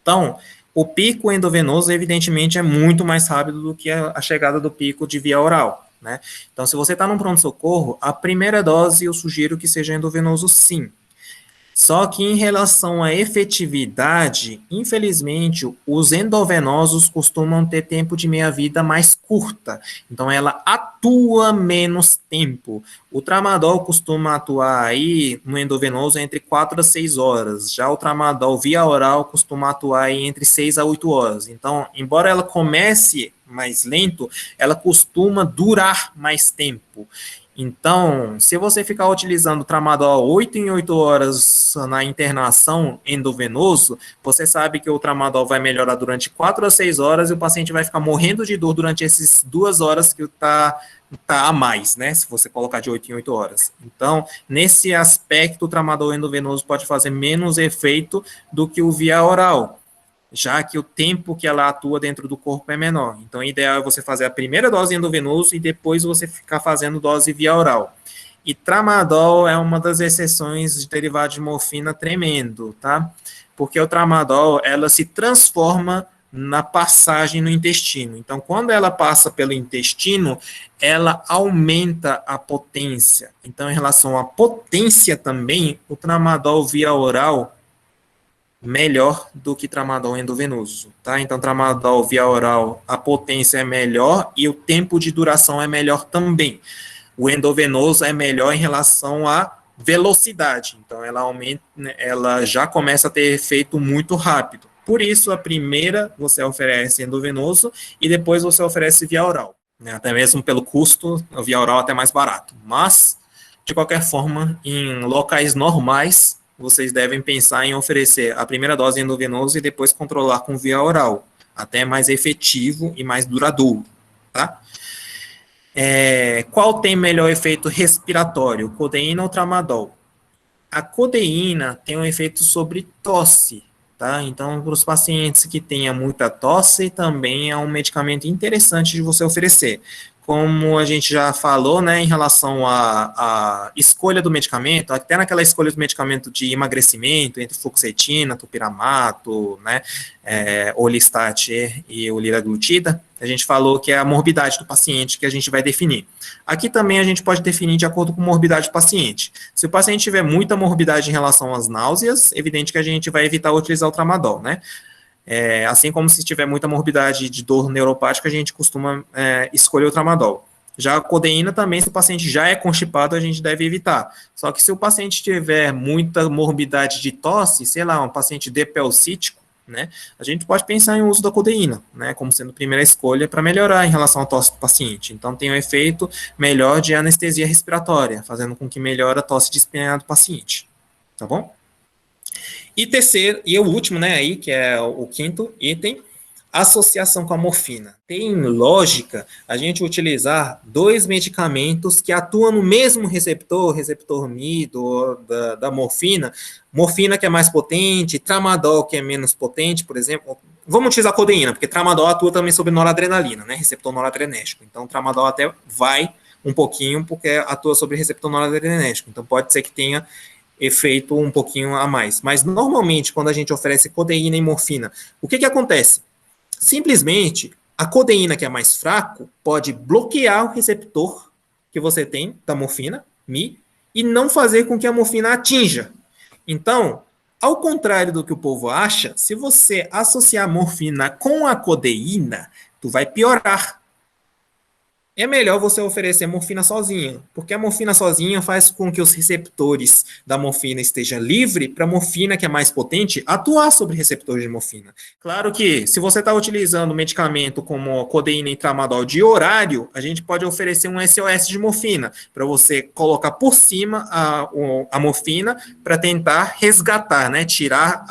Então, o pico endovenoso, evidentemente, é muito mais rápido do que a chegada do pico de via oral, né? Então, se você está num pronto-socorro, a primeira dose eu sugiro que seja endovenoso, sim. Só que em relação à efetividade, infelizmente, os endovenosos costumam ter tempo de meia-vida mais curta. Então, ela atua menos tempo. O tramadol costuma atuar aí no endovenoso entre 4 a 6 horas. Já o tramadol via oral costuma atuar aí entre 6 a 8 horas. Então, embora ela comece mais lento, ela costuma durar mais tempo. Então, se você ficar utilizando tramadol 8 em 8 horas na internação endovenoso, você sabe que o tramadol vai melhorar durante 4 a 6 horas e o paciente vai ficar morrendo de dor durante essas 2 horas que tá a mais, né? Se você colocar de 8 em 8 horas. Então, nesse aspecto, o tramadol endovenoso pode fazer menos efeito do que o via oral, já que o tempo que ela atua dentro do corpo é menor. Então, o ideal é você fazer a primeira dose endovenoso e depois você ficar fazendo dose via oral. E tramadol é uma das exceções de derivado de morfina tremendo, tá? Porque o tramadol, ela se transforma na passagem no intestino. Então, quando ela passa pelo intestino, ela aumenta a potência. Então, em relação à potência também, o tramadol via oral melhor do que tramadol endovenoso, tá? Então, tramadol via oral, a potência é melhor e o tempo de duração é melhor também. O endovenoso é melhor em relação à velocidade, então ela aumenta, ela já começa a ter efeito muito rápido. Por isso, a primeira você oferece endovenoso e depois você oferece via oral, né? Até mesmo pelo custo, a via oral é até mais barato. Mas, de qualquer forma, em locais normais, vocês devem pensar em oferecer a primeira dose endovenoso e depois controlar com via oral, até mais efetivo e mais duradouro, tá? Qual tem melhor efeito respiratório, codeína ou tramadol? A codeína tem um efeito sobre tosse, tá? Então, para os pacientes que tenham muita tosse, também é um medicamento interessante de você oferecer. Como a gente já falou, né, em relação à escolha do medicamento, até naquela escolha do medicamento de emagrecimento, entre fluoxetina, topiramato, né, Orlistat e o liraglutida, a gente falou que é a morbidade do paciente que a gente vai definir. Aqui também a gente pode definir de acordo com a morbidade do paciente. Se o paciente tiver muita morbidade em relação às náuseas, evidente que a gente vai evitar utilizar o tramadol, né? Assim como se tiver muita morbidade de dor neuropática, a gente costuma escolher o tramadol. Já a codeína também, se o paciente já é constipado, a gente deve evitar. Só que se o paciente tiver muita morbidade de tosse, sei lá, um paciente depelcítico, né, a gente pode pensar em uso da codeína, né, como sendo a primeira escolha para melhorar em relação à tosse do paciente. Então, tem um efeito melhor de anestesia respiratória, fazendo com que melhore a tosse de espinha do paciente, tá bom? E terceiro, e o último, né, aí, que é o quinto item, associação com a morfina. Tem lógica a gente utilizar dois medicamentos que atuam no mesmo receptor, receptor Mi da morfina, morfina que é mais potente, tramadol que é menos potente, por exemplo. Vamos utilizar a codeína, porque tramadol atua também sobre noradrenalina, né, receptor noradrenérgico. Então, tramadol até vai um pouquinho, porque atua sobre receptor noradrenérgico. Então, pode ser que tenha efeito um pouquinho a mais. Mas, normalmente, quando a gente oferece codeína e morfina, o que acontece? Simplesmente, a codeína, que é mais fraco, pode bloquear o receptor que você tem da morfina, Mi, e não fazer com que a morfina atinja. Então, ao contrário do que o povo acha, se você associar a morfina com a codeína, tu vai piorar. É melhor você oferecer morfina sozinha, porque a morfina sozinha faz com que os receptores da morfina estejam livres para a morfina, que é mais potente, atuar sobre receptores de morfina. Claro que, se você está utilizando medicamento como codeína e tramadol de horário, a gente pode oferecer um SOS de morfina, para você colocar por cima a morfina para tentar resgatar, né, tirar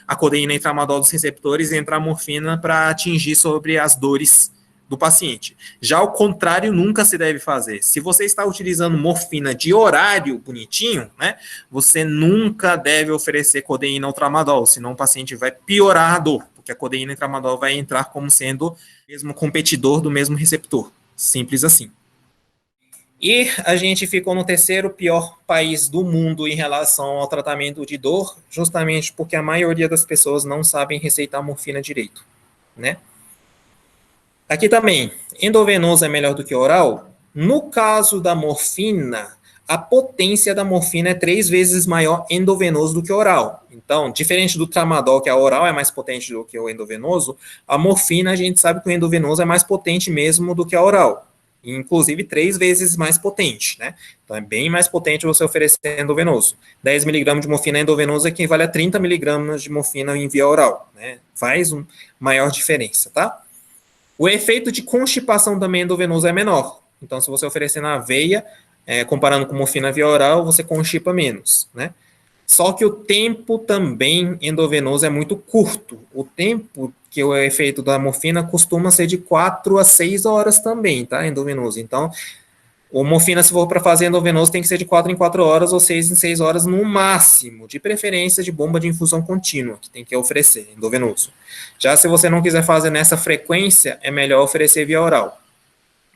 a codeína e tramadol dos receptores e entrar a morfina para atingir sobre as dores do paciente. Já o contrário nunca se deve fazer. Se você está utilizando morfina de horário bonitinho, né, você nunca deve oferecer codeína ou tramadol, senão o paciente vai piorar a dor, porque a codeína e tramadol vai entrar como sendo o mesmo competidor do mesmo receptor. Simples assim. E a gente ficou no terceiro pior país do mundo em relação ao tratamento de dor, justamente porque a maioria das pessoas não sabem receitar morfina direito, né? Aqui também, endovenoso é melhor do que oral? No caso da morfina, a potência da morfina é 3 vezes maior endovenoso do que oral. Então, diferente do tramadol, que a oral é mais potente do que o endovenoso, a morfina a gente sabe que o endovenoso é mais potente mesmo do que a oral. Inclusive 3 vezes mais potente, né? Então é bem mais potente você oferecer endovenoso. 10 miligramas de morfina endovenoso equivale a 30 miligramas de morfina em via oral, né? Faz uma maior diferença, tá? O efeito de constipação também endovenoso é menor. Então, se você oferecer na veia, comparando com morfina via oral, você constipa menos, né? Só que o tempo também endovenoso é muito curto. O tempo que o efeito da morfina costuma ser de 4 a 6 horas também, tá? Endovenoso. Então, o morfina, se for para fazer endovenoso, tem que ser de 4 em 4 horas ou 6 em 6 horas no máximo, de preferência de bomba de infusão contínua, que tem que oferecer, endovenoso. Já se você não quiser fazer nessa frequência, é melhor oferecer via oral.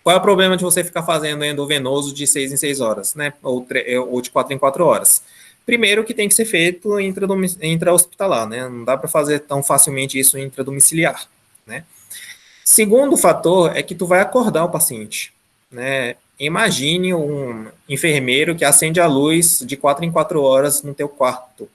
Qual é o problema de você ficar fazendo endovenoso de 6 em 6 horas, né? Ou de 4 em 4 horas? Primeiro que tem que ser feito intra-hospitalar, né? Não dá para fazer tão facilmente isso intradomiciliar, né? Segundo fator é que tu vai acordar o paciente, né? Imagine um enfermeiro que acende a luz de 4 em 4 horas no teu quarto.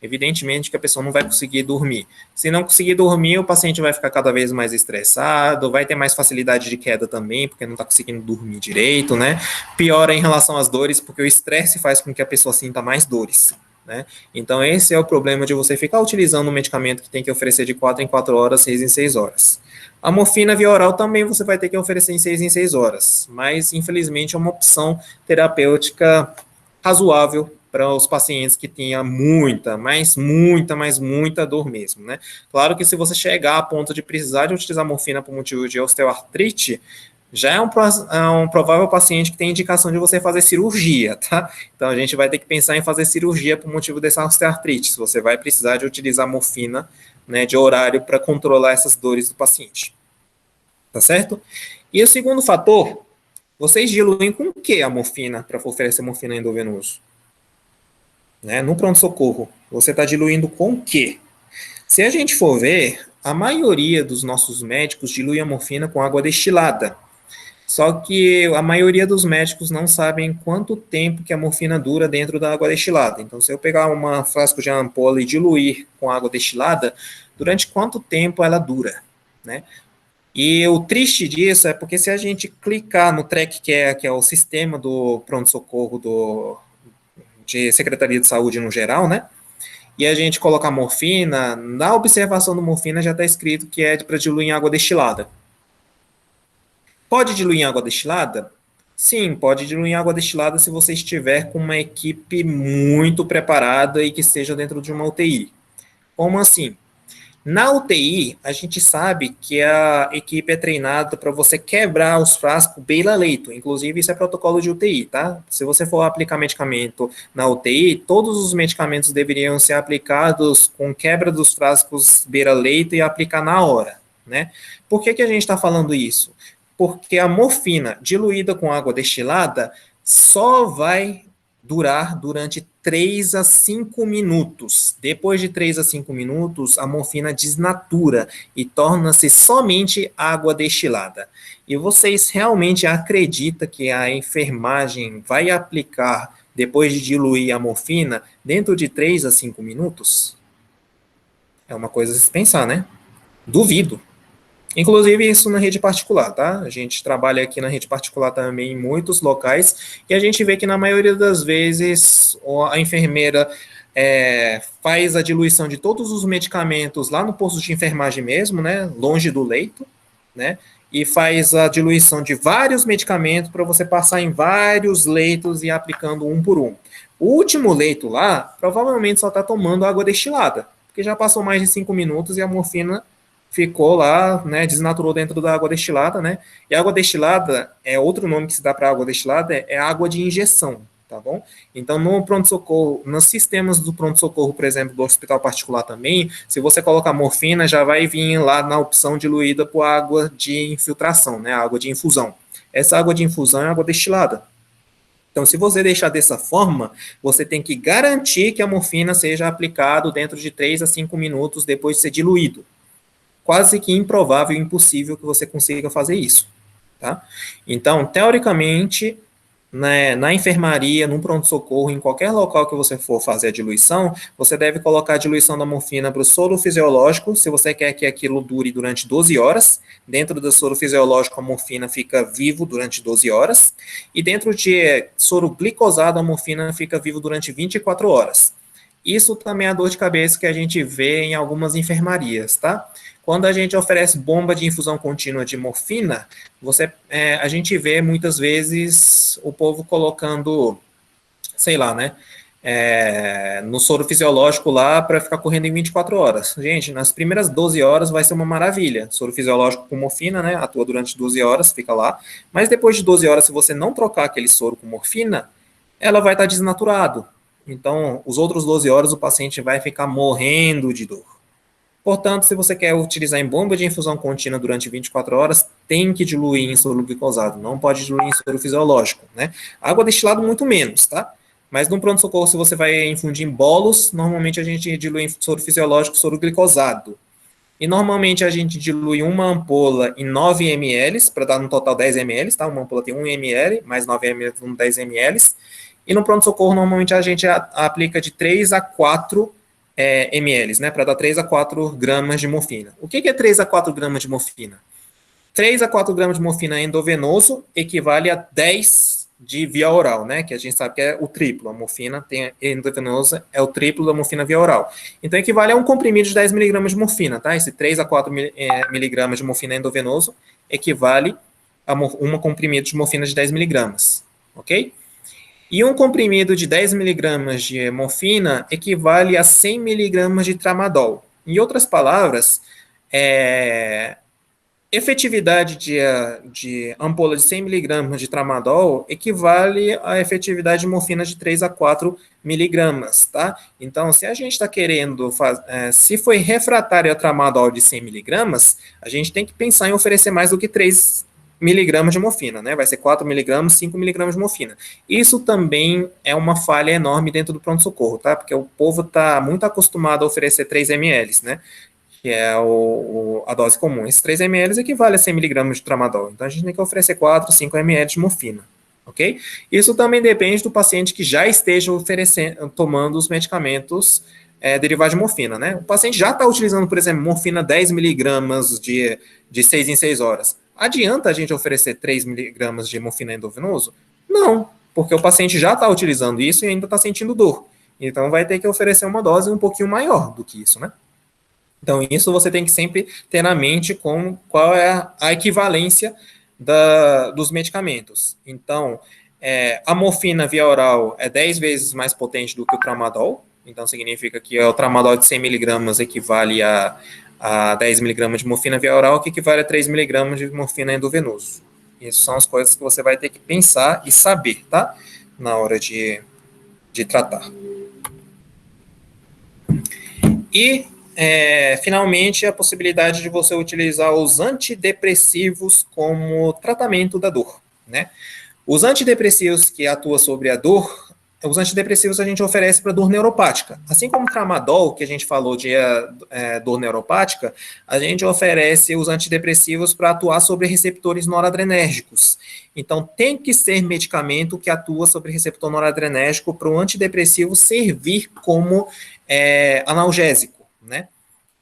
Evidentemente que a pessoa não vai conseguir dormir. Se não conseguir dormir, o paciente vai ficar cada vez mais estressado, vai ter mais facilidade de queda também, porque não está conseguindo dormir direito, né? Piora em relação às dores, porque o estresse faz com que a pessoa sinta mais dores, né? Então, esse é o problema de você ficar utilizando um medicamento que tem que oferecer de 4 em 4 horas, 6 em 6 horas. A morfina via oral também você vai ter que oferecer em 6 horas, mas infelizmente é uma opção terapêutica razoável para os pacientes que tenham muita dor mesmo, né? Claro que se você chegar a ponto de precisar de utilizar morfina por motivo de osteoartrite, já é um provável paciente que tem indicação de você fazer cirurgia, tá? Então a gente vai ter que pensar em fazer cirurgia por motivo dessa osteoartrite, se você vai precisar de utilizar morfina, né, de horário para controlar essas dores do paciente. Tá certo? E o segundo fator, vocês diluem com o que a morfina para oferecer morfina endovenoso? Né? No pronto-socorro, você está diluindo com o quê? Se a gente for ver, a maioria dos nossos médicos dilui a morfina com água destilada. Só que a maioria dos médicos não sabem quanto tempo que a morfina dura dentro da água destilada. Então, se eu pegar uma frasco de ampola e diluir com água destilada, durante quanto tempo ela dura, né? E o triste disso é porque se a gente clicar no Track Care, que é o sistema do pronto-socorro de Secretaria de Saúde no geral, né? E a gente colocar morfina, na observação do morfina já está escrito que é para diluir em água destilada. Pode diluir em água destilada? Sim, pode diluir em água destilada se você estiver com uma equipe muito preparada e que esteja dentro de uma UTI. Como assim? Na UTI, a gente sabe que a equipe é treinada para você quebrar os frascos beira-leito. Inclusive, isso é protocolo de UTI, tá? Se você for aplicar medicamento na UTI, todos os medicamentos deveriam ser aplicados com quebra dos frascos beira-leito e aplicar na hora, né? Por que a gente está falando isso? Porque a morfina diluída com água destilada só vai durar durante 3 a 5 minutos. Depois de 3 a 5 minutos, a morfina desnatura e torna-se somente água destilada. E vocês realmente acreditam que a enfermagem vai aplicar, depois de diluir a morfina, dentro de 3 a 5 minutos? É uma coisa a se pensar, né? Duvido. Inclusive isso na rede particular, tá? A gente trabalha aqui na rede particular também em muitos locais e a gente vê que na maioria das vezes a enfermeira faz a diluição de todos os medicamentos lá no posto de enfermagem mesmo, né? Longe do leito, né? E faz a diluição de vários medicamentos para você passar em vários leitos e aplicando um por um. O último leito lá provavelmente só está tomando água destilada, porque já passou mais de 5 minutos e a morfina ficou lá, né, desnaturou dentro da água destilada, né? E água destilada é outro nome que se dá para água destilada, é água de injeção, tá bom? Então, no pronto-socorro, nos sistemas do pronto-socorro, por exemplo, do hospital particular também, se você colocar morfina, já vai vir lá na opção diluída por água de infiltração, né, água de infusão. Essa água de infusão é água destilada. Então, se você deixar dessa forma, você tem que garantir que a morfina seja aplicada dentro de 3 a 5 minutos depois de ser diluído. Quase que improvável e impossível que você consiga fazer isso, tá? Então, teoricamente, né, na enfermaria, no pronto-socorro, em qualquer local que você for fazer a diluição, você deve colocar a diluição da morfina para o soro fisiológico, se você quer que aquilo dure durante 12 horas. Dentro do soro fisiológico, a morfina fica vivo durante 12 horas. E dentro de soro glicosado, a morfina fica vivo durante 24 horas. Isso também é a dor de cabeça que a gente vê em algumas enfermarias, tá? Quando a gente oferece bomba de infusão contínua de morfina, a gente vê muitas vezes o povo colocando, sei lá, né, no soro fisiológico lá para ficar correndo em 24 horas. Gente, nas primeiras 12 horas vai ser uma maravilha. Soro fisiológico com morfina, né, atua durante 12 horas, fica lá. Mas depois de 12 horas, se você não trocar aquele soro com morfina, ela vai estar desnaturado. Então, os outros 12 horas o paciente vai ficar morrendo de dor. Portanto, se você quer utilizar em bomba de infusão contínua durante 24 horas, tem que diluir em soro glicosado, não pode diluir em soro fisiológico, né? Água destilada muito menos, tá? Mas no pronto-socorro, se você vai infundir em bolos, normalmente a gente dilui em soro fisiológico, soro glicosado. E normalmente a gente dilui uma ampola em 9 ml, para dar no total 10 ml, tá? Uma ampola tem 1 ml, mais 9 ml, 10 ml. E no pronto-socorro, normalmente a gente aplica de 3 a 4 ml, né, para dar 3 a 4 gramas de morfina. O que é 3 a 4 gramas de morfina? 3 a 4 gramas de morfina endovenoso equivale a 10 de via oral, né, que a gente sabe que é o triplo. A morfina tem endovenosa, é o triplo da morfina via oral. Então, equivale a um comprimido de 10 miligramas de morfina, tá? Esse 3 a 4 miligramas de morfina endovenoso equivale a um comprimido de morfina de 10 miligramas, ok? E um comprimido de 10 miligramas de morfina equivale a 100 miligramas de tramadol. Em outras palavras, efetividade de ampola de 100 miligramas de tramadol equivale à efetividade de morfina de 3 a 4 miligramas, tá? Então, se a gente está querendo, se foi refratário a tramadol de 100 miligramas, a gente tem que pensar em oferecer mais do que 3 miligramas de morfina, né? Vai ser 4 miligramas, 5 miligramas de morfina. Isso também é uma falha enorme dentro do pronto-socorro, tá? Porque o povo está muito acostumado a oferecer 3 ml, né? Que é a dose comum. Esses 3 ml equivale a 100 miligramas de tramadol. Então, a gente tem que oferecer 4, 5 ml de morfina, ok? Isso também depende do paciente que já esteja tomando os medicamentos derivado de morfina, né? O paciente já está utilizando, por exemplo, morfina 10 miligramas de 6 em 6 horas. Adianta a gente oferecer 3 miligramas de morfina endovenoso? Não, porque o paciente já está utilizando isso e ainda está sentindo dor. Então, vai ter que oferecer uma dose um pouquinho maior do que isso, né? Então, isso você tem que sempre ter na mente qual é a equivalência dos medicamentos. Então, a morfina via oral é 10 vezes mais potente do que o tramadol. Então, significa que o tramadol de 100 miligramas equivale a 10 miligramas de morfina via oral, que equivale a 3 miligramas de morfina endovenoso. Essas são as coisas que você vai ter que pensar e saber, tá? Na hora de tratar. E, finalmente, a possibilidade de você utilizar os antidepressivos como tratamento da dor, né? Os antidepressivos que atuam sobre a dor, os antidepressivos a gente oferece para dor neuropática. Assim como o tramadol, que a gente falou de dor neuropática, a gente oferece os antidepressivos para atuar sobre receptores noradrenérgicos. Então, tem que ser medicamento que atua sobre receptor noradrenérgico para o antidepressivo servir como analgésico, né?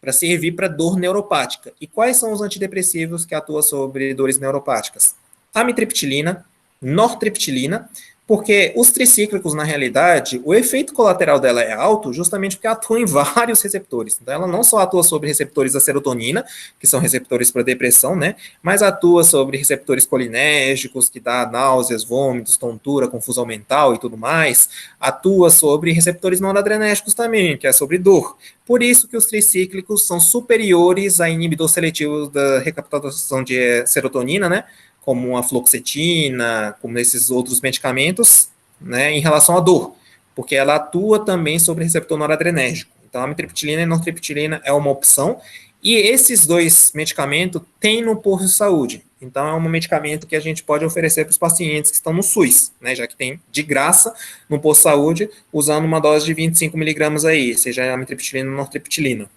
Para servir para dor neuropática. E quais são os antidepressivos que atuam sobre dores neuropáticas? Amitriptilina, nortriptilina, porque os tricíclicos, na realidade, o efeito colateral dela é alto justamente porque atua em vários receptores. Então, ela não só atua sobre receptores da serotonina, que são receptores para depressão, né, mas atua sobre receptores colinérgicos, que dá náuseas, vômitos, tontura, confusão mental e tudo mais. Atua sobre receptores noradrenérgicos também, que é sobre dor. Por isso que os tricíclicos são superiores a inibidor seletivo da recaptação de serotonina, né, como a fluoxetina, como esses outros medicamentos, né, em relação à dor, porque ela atua também sobre receptor noradrenérgico. Então, a amitriptilina e a nortriptilina é uma opção, e esses dois medicamentos tem no posto de saúde. Então, é um medicamento que a gente pode oferecer para os pacientes que estão no SUS, né, já que tem de graça no posto de saúde, usando uma dose de 25 miligramas aí, seja a amitriptilina ou nortriptilina,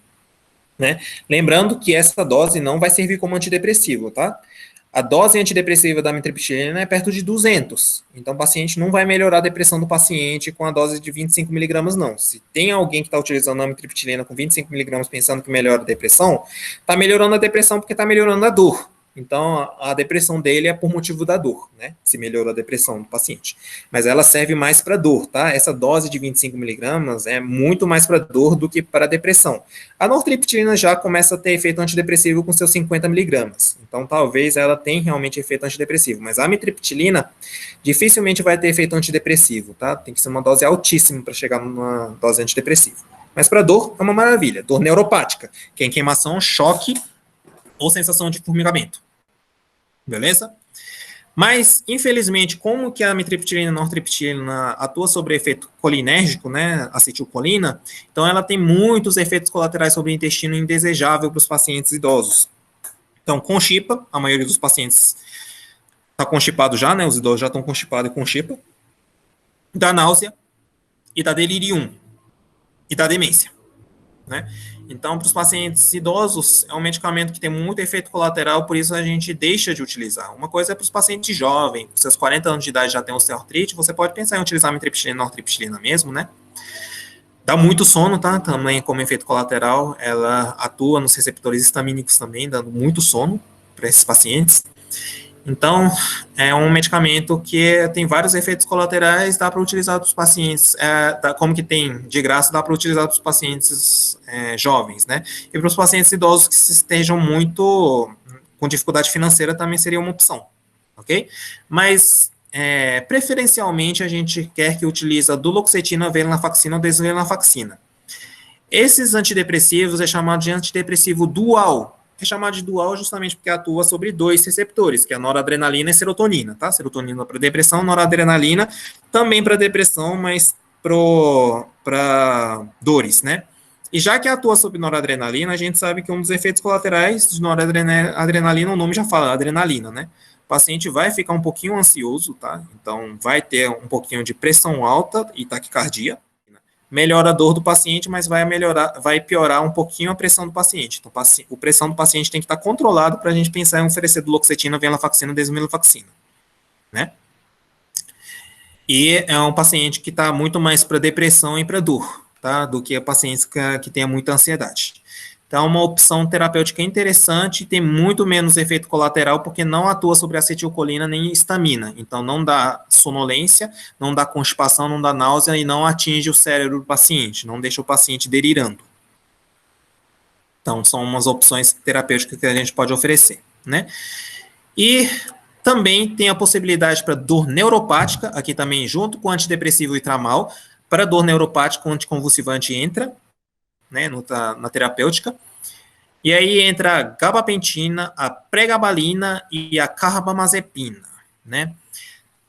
né. Lembrando que essa dose não vai servir como antidepressivo, tá? A dose antidepressiva da amitriptilina é perto de 200. Então, o paciente não vai melhorar a depressão do paciente com a dose de 25 miligramas, não. Se tem alguém que está utilizando a amitriptilina com 25 miligramas pensando que melhora a depressão, está melhorando a depressão porque está melhorando a dor. Então, a depressão dele é por motivo da dor, né? Se melhorou a depressão do paciente. Mas ela serve mais para dor, tá? Essa dose de 25 miligramas é muito mais para dor do que para depressão. A nortriptilina já começa a ter efeito antidepressivo com seus 50 miligramas. Então, talvez ela tenha realmente efeito antidepressivo. Mas a amitriptilina dificilmente vai ter efeito antidepressivo, tá? Tem que ser uma dose altíssima para chegar numa dose antidepressiva. Mas para dor, é uma maravilha. Dor neuropática, que é em queimação, choque ou sensação de formigamento. Beleza? Mas, infelizmente, como que a amitriptilina e a nortriptilina atua sobre efeito colinérgico, né, acetilcolina, então ela tem muitos efeitos colaterais sobre o intestino indesejável para os pacientes idosos. Então, constipa, a maioria dos pacientes está constipado já, né, os idosos já estão constipados e constipa, dá náusea e dá delirium e dá demência, né? Então, para os pacientes idosos, é um medicamento que tem muito efeito colateral, por isso a gente deixa de utilizar. Uma coisa é para os pacientes jovens, com seus 40 anos de idade já tem osteoartrite, você pode pensar em utilizar a amitriptilina e nortriptilina mesmo, né? Dá muito sono, tá? Também como efeito colateral, ela atua nos receptores histamínicos também, dando muito sono para esses pacientes. Então, é um medicamento que tem vários efeitos colaterais, dá para utilizar para os pacientes, como que tem de graça, dá para utilizar para os pacientes jovens, né? E para os pacientes idosos que estejam muito com dificuldade financeira também seria uma opção, ok? Mas, preferencialmente, a gente quer que utilize a duloxetina, venlafaxina ou desvenlafaxina. Esses antidepressivos é chamado de antidepressivo dual. É chamado de dual justamente porque atua sobre dois receptores, que é a noradrenalina e serotonina, tá? Serotonina para depressão, noradrenalina também para depressão, mas para dores, né? E já que atua sobre noradrenalina, a gente sabe que um dos efeitos colaterais de noradrenalina, o nome já fala, adrenalina, né? O paciente vai ficar um pouquinho ansioso, tá? Então, vai ter um pouquinho de pressão alta e taquicardia. Melhora a dor do paciente, mas vai piorar um pouquinho a pressão do paciente. Então, a pressão do paciente tem que estar controlado para a gente pensar em oferecer duloxetina, venlafaxina, desvenlafaxina, né? E é um paciente que está muito mais para depressão e para dor. tá? Do que pacientes que tenham muita ansiedade. Então, é uma opção terapêutica interessante, tem muito menos efeito colateral, porque não atua sobre acetilcolina nem histamina. Então, não dá sonolência, não dá constipação, não dá náusea e não atinge o cérebro do paciente, não deixa o paciente delirando. Então, são umas opções terapêuticas que a gente pode oferecer, né? E também tem a possibilidade para dor neuropática, aqui também junto com antidepressivo e tramal. Para dor neuropática, o anticonvulsivante entra, né, na terapêutica. E aí entra a gabapentina, a pregabalina e a carbamazepina, né?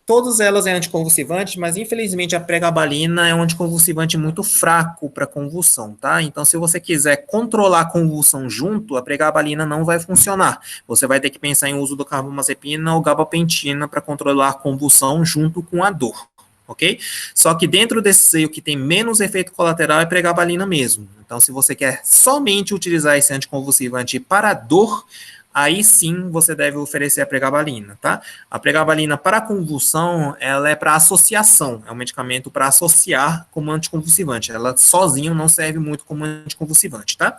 Todas elas é anticonvulsivante, mas infelizmente a pregabalina é um anticonvulsivante muito fraco para convulsão, tá? Então, se você quiser controlar a convulsão junto, a pregabalina não vai funcionar. Você vai ter que pensar em uso do carbamazepina ou gabapentina para controlar a convulsão junto com a dor, ok? Só que dentro desse aí, o que tem menos efeito colateral é pregabalina mesmo. Então, se você quer somente utilizar esse anticonvulsivante para dor, aí sim você deve oferecer a pregabalina, tá? A pregabalina para convulsão, ela é para associação, é um medicamento para associar como anticonvulsivante. Ela sozinha não serve muito como anticonvulsivante, tá?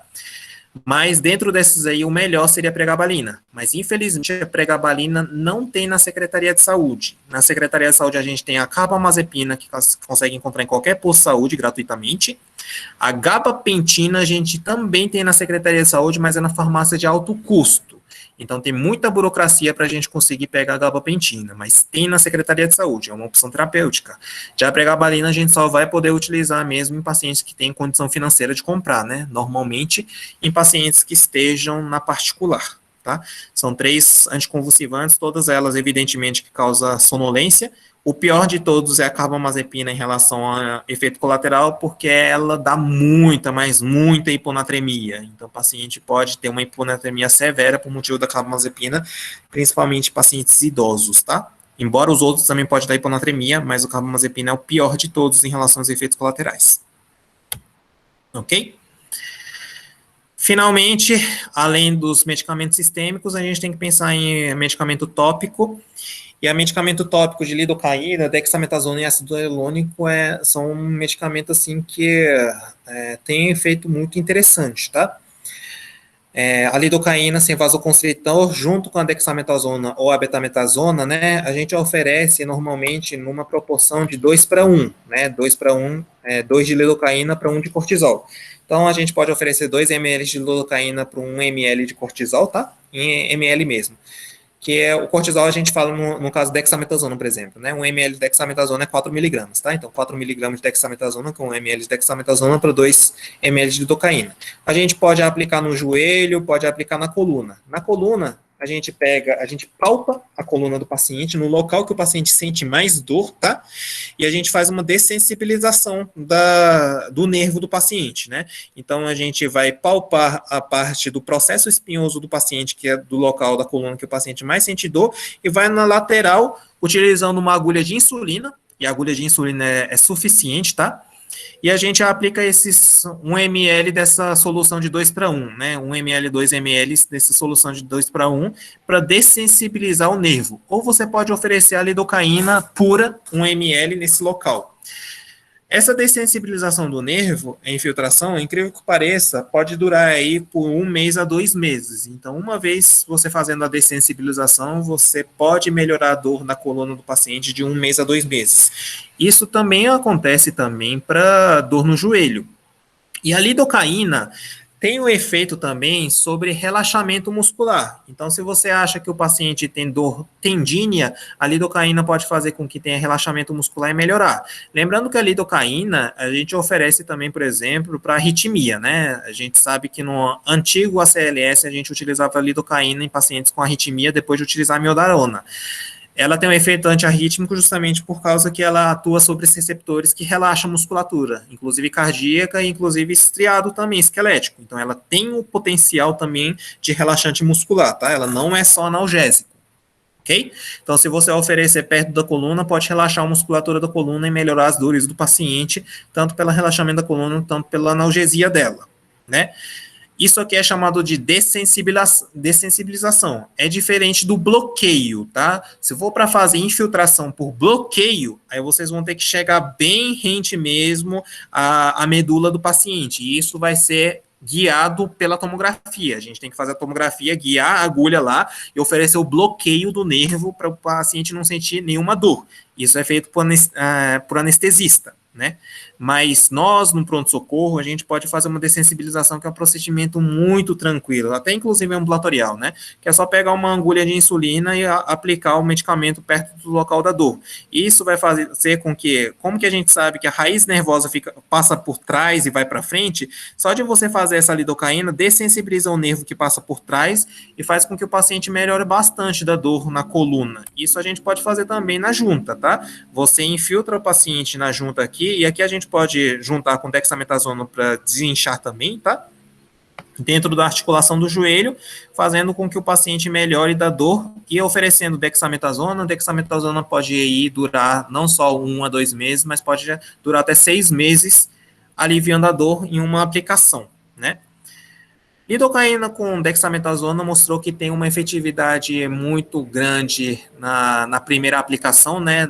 Mas dentro desses aí, o melhor seria a pregabalina. Mas, infelizmente, a pregabalina não tem na Secretaria de Saúde. Na Secretaria de Saúde, a gente tem a carbamazepina, que consegue encontrar em qualquer posto de saúde gratuitamente. A gabapentina, a gente também tem na Secretaria de Saúde, mas é na farmácia de alto custo. Então, tem muita burocracia para a gente conseguir pegar a gabapentina, mas tem na Secretaria de Saúde, é uma opção terapêutica. Já a pregabalina, a gente só vai poder utilizar mesmo em pacientes que têm condição financeira de comprar, né? Normalmente, em pacientes que estejam na particular, tá? São 3 anticonvulsivantes, todas elas, evidentemente, que causam sonolência. O pior de todos é a carbamazepina em relação a efeito colateral, porque ela dá muita, mas muita hiponatremia. Então, o paciente pode ter uma hiponatremia severa por motivo da carbamazepina, principalmente pacientes idosos, tá? Embora os outros também podem dar hiponatremia, mas o carbamazepina é o pior de todos em relação aos efeitos colaterais. Ok? Finalmente, além dos medicamentos sistêmicos, a gente tem que pensar em medicamento tópico. E a medicamento tópico de lidocaína, dexametasona e ácido hialurônico são medicamentos assim que têm efeito muito interessante, tá? A lidocaína sem vasoconstritor, junto com a dexametasona ou a betametasona, né, a gente oferece normalmente numa proporção de 2:1, né, 2:1, 2 de lidocaína para 1 de cortisol. Então, a gente pode oferecer 2 ml de lidocaína para 1 ml de cortisol, tá? Em ml mesmo. Que é o cortisol, a gente fala no caso dexametasona, por exemplo, né? 1 ml de dexametasona é 4 miligramas, tá? Então, 4 miligramas de dexametasona com 1 ml de dexametasona para 2 ml de lidocaína. A gente pode aplicar no joelho, pode aplicar na coluna. Na coluna, a gente palpa a coluna do paciente no local que o paciente sente mais dor, tá? E a gente faz uma dessensibilização do nervo do paciente, né? Então, a gente vai palpar a parte do processo espinhoso do paciente, que é do local da coluna que o paciente mais sente dor, e vai na lateral, utilizando uma agulha de insulina, e a agulha de insulina é suficiente, tá? E a gente aplica esses 1 ml dessa solução de 2:1, né? 1 ml, 2 ml dessa solução de 2:1 para dessensibilizar o nervo. Ou você pode oferecer a lidocaína pura, 1 ml nesse local. Essa dessensibilização do nervo, a infiltração, incrível que pareça, pode durar aí por 1 mês a 2 meses. Então, uma vez você fazendo a dessensibilização, você pode melhorar a dor na coluna do paciente de 1 mês a 2 meses. Isso também acontece também para dor no joelho. E a lidocaína tem um efeito também sobre relaxamento muscular. Então, se você acha que o paciente tem dor tendínea, a lidocaína pode fazer com que tenha relaxamento muscular e melhorar. Lembrando que a lidocaína, a gente oferece também, por exemplo, para arritmia, né? A gente sabe que no antigo ACLS a gente utilizava a lidocaína em pacientes com arritmia depois de utilizar a miodarona. Ela tem um efeito antiarrítmico justamente por causa que ela atua sobre esses receptores que relaxam a musculatura, inclusive cardíaca e inclusive estriado também, esquelético. Então, ela tem o potencial também de relaxante muscular, tá? Ela não é só analgésico, ok? Então, se você oferecer perto da coluna, pode relaxar a musculatura da coluna e melhorar as dores do paciente, tanto pelo relaxamento da coluna, tanto pela analgesia dela, né? Isso aqui é chamado de dessensibilização. É diferente do bloqueio, tá? Se for para fazer infiltração por bloqueio, aí vocês vão ter que chegar bem rente mesmo à medula do paciente. E isso vai ser guiado pela tomografia. A gente tem que fazer a tomografia, guiar a agulha lá e oferecer o bloqueio do nervo para o paciente não sentir nenhuma dor. Isso é feito por anestesista, né? Mas nós, no pronto-socorro, a gente pode fazer uma dessensibilização, que é um procedimento muito tranquilo, até inclusive ambulatorial, né? Que é só pegar uma agulha de insulina e aplicar o medicamento perto do local da dor. Isso vai fazer com que, como que a gente sabe que a raiz nervosa passa por trás e vai para frente, só de você fazer essa lidocaína, dessensibiliza o nervo que passa por trás e faz com que o paciente melhore bastante da dor na coluna. Isso a gente pode fazer também na junta, tá? Você infiltra o paciente na junta aqui, e aqui a gente pode juntar com dexametasona para desinchar também, tá? Dentro da articulação do joelho, fazendo com que o paciente melhore da dor e oferecendo dexametasona. Dexametasona pode ir durar não só 1 a 2 meses, mas pode durar até 6 meses, aliviando a dor em uma aplicação, né? Lidocaína com dexametasona mostrou que tem uma efetividade muito grande na primeira aplicação, né?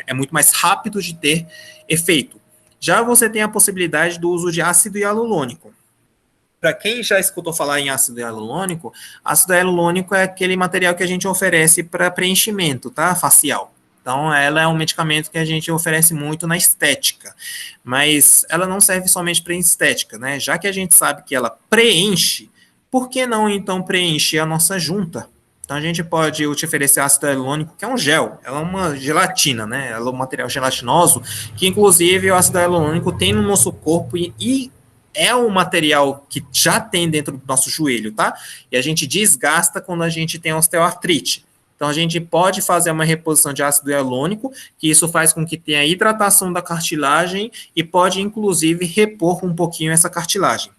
É muito mais rápido de ter efeito. Já você tem a possibilidade do uso de ácido hialurônico. Para quem já escutou falar em ácido hialurônico é aquele material que a gente oferece para preenchimento, tá? Facial. Então, ela é um medicamento que a gente oferece muito na estética, mas ela não serve somente para estética, né? Já que a gente sabe que ela preenche, por que não, então, preencher a nossa junta? Então, a gente pode te oferecer ácido hialurônico, que é um gel, ela é uma gelatina, né? Ela é um material gelatinoso, que, inclusive, o ácido hialurônico tem no nosso corpo e é um material que já tem dentro do nosso joelho, tá? E a gente desgasta quando a gente tem osteoartrite. Então, a gente pode fazer uma reposição de ácido hialurônico, que isso faz com que tenha hidratação da cartilagem e pode, inclusive, repor um pouquinho essa cartilagem.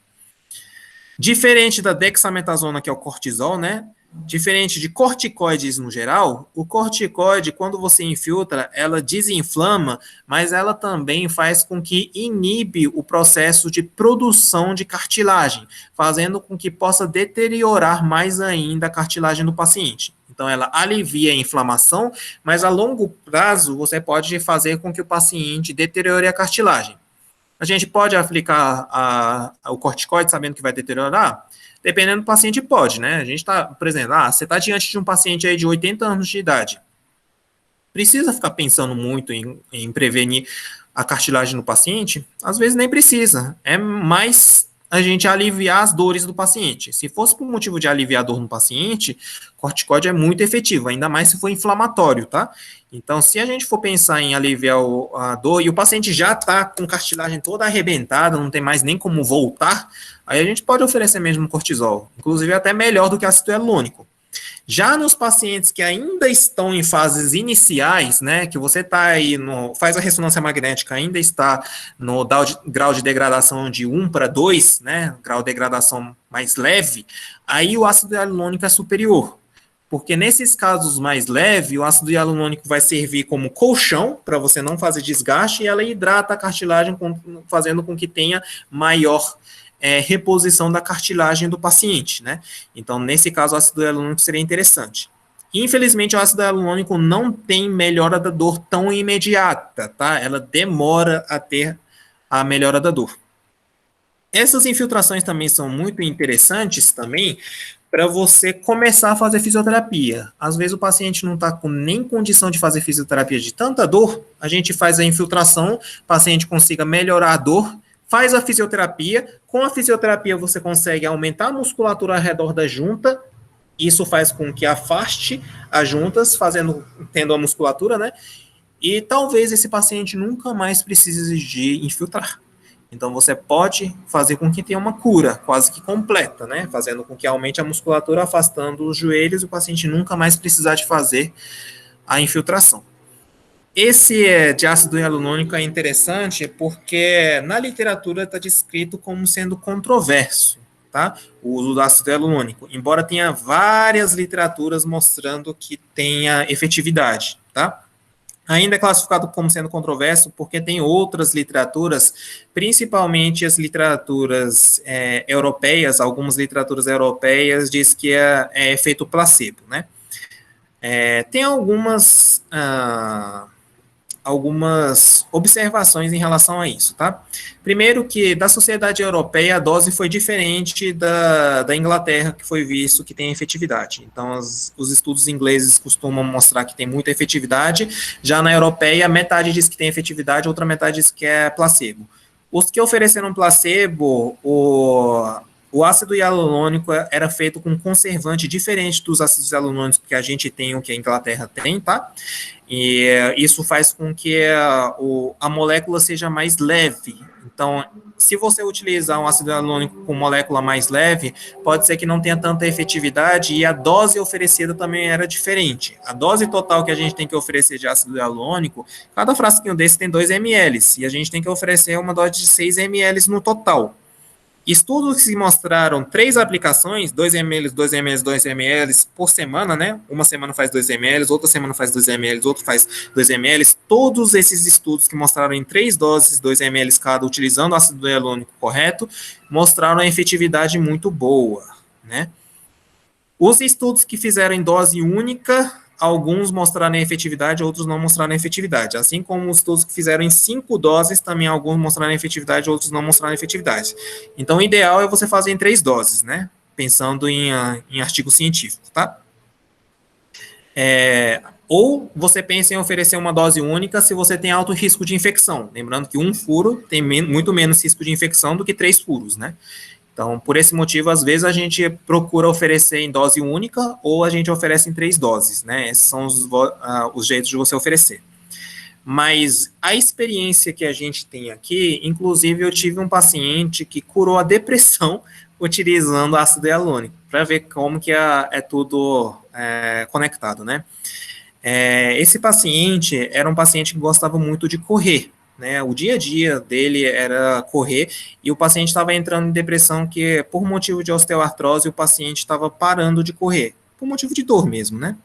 Diferente da dexametasona, que é o cortisol, né? Diferente de corticoides no geral, o corticoide, quando você infiltra, ela desinflama, mas ela também faz com que inibe o processo de produção de cartilagem, fazendo com que possa deteriorar mais ainda a cartilagem do paciente. Então, ela alivia a inflamação, mas a longo prazo você pode fazer com que o paciente deteriore a cartilagem. A gente pode aplicar o corticoide sabendo que vai deteriorar? Dependendo do paciente, pode, né? A gente está, por exemplo, você está diante de um paciente aí de 80 anos de idade. Precisa ficar pensando muito em prevenir a cartilagem no paciente? Às vezes nem precisa. É mais a gente aliviar as dores do paciente. Se fosse por motivo de aliviar a dor no paciente, corticóide é muito efetivo, ainda mais se for inflamatório, tá? Então, se a gente for pensar em aliviar a dor e o paciente já está com cartilagem toda arrebentada, não tem mais nem como voltar, aí a gente pode oferecer mesmo cortisol, inclusive até melhor do que ácido hialurônico. Já nos pacientes que ainda estão em fases iniciais, né, que você está aí, faz a ressonância magnética, ainda está no grau de degradação de 1 para 2, né, grau de degradação mais leve, aí o ácido hialurônico é superior. Porque nesses casos mais leves, o ácido hialurônico vai servir como colchão, para você não fazer desgaste, e ela hidrata a cartilagem, fazendo com que tenha maior reposição da cartilagem do paciente, né? Então, nesse caso, o ácido hialurônico seria interessante. Infelizmente, o ácido hialurônico não tem melhora da dor tão imediata, tá? Ela demora a ter a melhora da dor. Essas infiltrações também são muito interessantes também para você começar a fazer fisioterapia. Às vezes o paciente não está com nem condição de fazer fisioterapia de tanta dor, a gente faz a infiltração, o paciente consiga melhorar a dor, faz a fisioterapia, com a fisioterapia você consegue aumentar a musculatura ao redor da junta, isso faz com que afaste as juntas, tendo a musculatura, né? E talvez esse paciente nunca mais precise de infiltrar. Então, você pode fazer com que tenha uma cura quase que completa, né? Fazendo com que aumente a musculatura, afastando os joelhos, e o paciente nunca mais precisar de fazer a infiltração. Esse de ácido hialurônico é interessante porque na literatura está descrito como sendo controverso, tá? O uso do ácido hialurônico, embora tenha várias literaturas mostrando que tenha efetividade, tá? ainda é classificado como sendo controverso porque tem outras literaturas, principalmente as literaturas europeias, algumas literaturas europeias diz que é efeito placebo, né? Tem algumas observações em relação a isso, tá? Primeiro que da sociedade europeia a dose foi diferente da Inglaterra, que foi visto que tem efetividade. Então, os estudos ingleses costumam mostrar que tem muita efetividade, já na europeia, metade diz que tem efetividade, outra metade diz que é placebo. Os que ofereceram placebo, o ácido hialurônico era feito com conservante diferente dos ácidos hialurônicos que a gente tem, o que a Inglaterra tem, tá? E isso faz com que a molécula seja mais leve. Então, se você utilizar um ácido hialurônico com molécula mais leve, pode ser que não tenha tanta efetividade e a dose oferecida também era diferente. A dose total que a gente tem que oferecer de ácido hialurônico, cada frasquinho desse tem 2 ml, e a gente tem que oferecer uma dose de 6 ml no total. Estudos que mostraram 3 aplicações, 2 ml, 2 ml, 2 ml por semana, né? Uma semana faz 2 ml, outra semana faz 2 ml, outra faz 2 ml. Todos esses estudos que mostraram em 3 doses, 2 ml cada, utilizando o ácido hialurônico correto, mostraram a efetividade muito boa, né? Os estudos que fizeram em dose única, alguns mostraram efetividade, outros não mostraram efetividade. Assim como os estudos que fizeram em 5 doses, também alguns mostraram efetividade, outros não mostraram efetividade. Então, o ideal é você fazer em 3 doses, né? Pensando em artigo científico, tá? Ou você pensa em oferecer uma dose única se você tem alto risco de infecção. Lembrando que um furo tem muito menos risco de infecção do que 3 furos, né? Então, por esse motivo, às vezes a gente procura oferecer em dose única ou a gente oferece em 3 doses, né? Esses são os jeitos de você oferecer. Mas a experiência que a gente tem aqui, inclusive eu tive um paciente que curou a depressão utilizando ácido hialurônico, para ver como que é tudo conectado, né? Esse paciente era um paciente que gostava muito de correr, né? O dia a dia dele era correr e o paciente estava entrando em depressão que, por motivo de osteoartrose, o paciente estava parando de correr, por motivo de dor mesmo, né?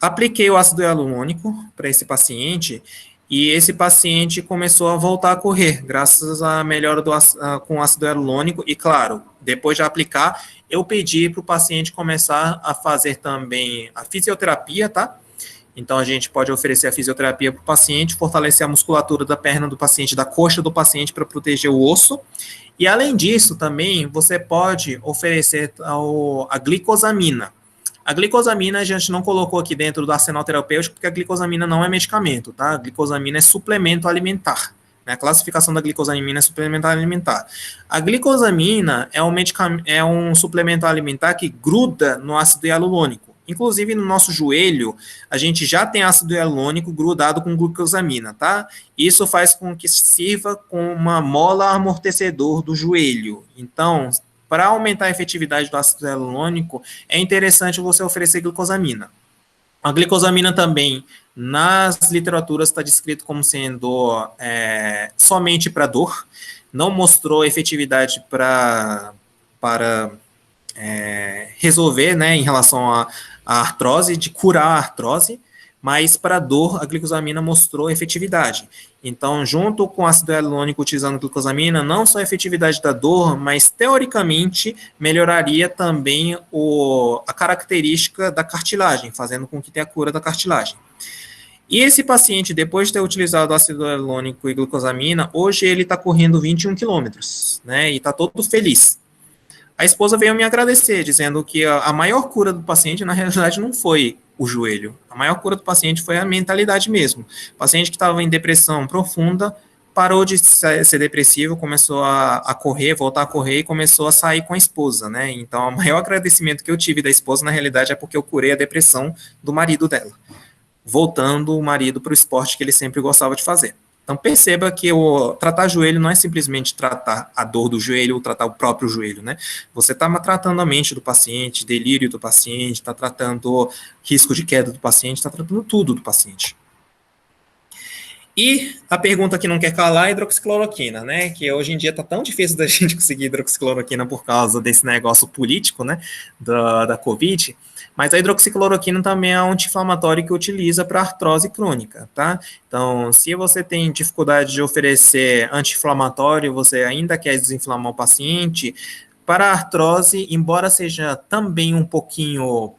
Apliquei o ácido hialurônico para esse paciente e esse paciente começou a voltar a correr, graças à melhora com ácido hialurônico. E, claro, depois de aplicar, eu pedi para o paciente começar a fazer também a fisioterapia, tá? Então, a gente pode oferecer a fisioterapia para o paciente, fortalecer a musculatura da perna do paciente, da coxa do paciente para proteger o osso. E, além disso, também, você pode oferecer a glicosamina. A glicosamina a gente não colocou aqui dentro do arsenal terapêutico, porque a glicosamina não é medicamento, tá? A glicosamina é suplemento alimentar. Né? A classificação da glicosamina é suplemento alimentar. A glicosamina é um suplemento alimentar que gruda no ácido hialurônico. Inclusive, no nosso joelho, a gente já tem ácido hialurônico grudado com glucosamina, tá? Isso faz com que sirva como uma mola amortecedor do joelho. Então, para aumentar a efetividade do ácido hialurônico, é interessante você oferecer glicosamina. A glicosamina também, nas literaturas, está descrito como sendo somente para dor, não mostrou efetividade para resolver, né, em relação à artrose, de curar a artrose, mas para dor, a glicosamina mostrou efetividade. Então, junto com o ácido hialurônico utilizando glicosamina, não só a efetividade da dor, mas teoricamente melhoraria também a característica da cartilagem, fazendo com que tenha a cura da cartilagem. E esse paciente, depois de ter utilizado ácido hialurônico e glucosamina, hoje ele está correndo 21 quilômetros, né, e está todo feliz. A esposa veio me agradecer, dizendo que a maior cura do paciente, na realidade, não foi o joelho. A maior cura do paciente foi a mentalidade mesmo. O paciente que estava em depressão profunda parou de ser depressivo, começou a correr, voltar a correr e começou a sair com a esposa, né? Então, o maior agradecimento que eu tive da esposa, na realidade, é porque eu curei a depressão do marido dela, voltando o marido para o esporte que ele sempre gostava de fazer. Então, perceba que tratar joelho não é simplesmente tratar a dor do joelho ou tratar o próprio joelho, né? Você está tratando a mente do paciente, delírio do paciente, está tratando risco de queda do paciente, está tratando tudo do paciente. E a pergunta que não quer calar é a hidroxicloroquina, né? Que hoje em dia tá tão difícil da gente conseguir hidroxicloroquina por causa desse negócio político, né? Da Covid. Mas a hidroxicloroquina também é um anti-inflamatório que utiliza para artrose crônica, tá? Então, se você tem dificuldade de oferecer anti-inflamatório, você ainda quer desinflamar o paciente, para a artrose, embora seja também um pouquinho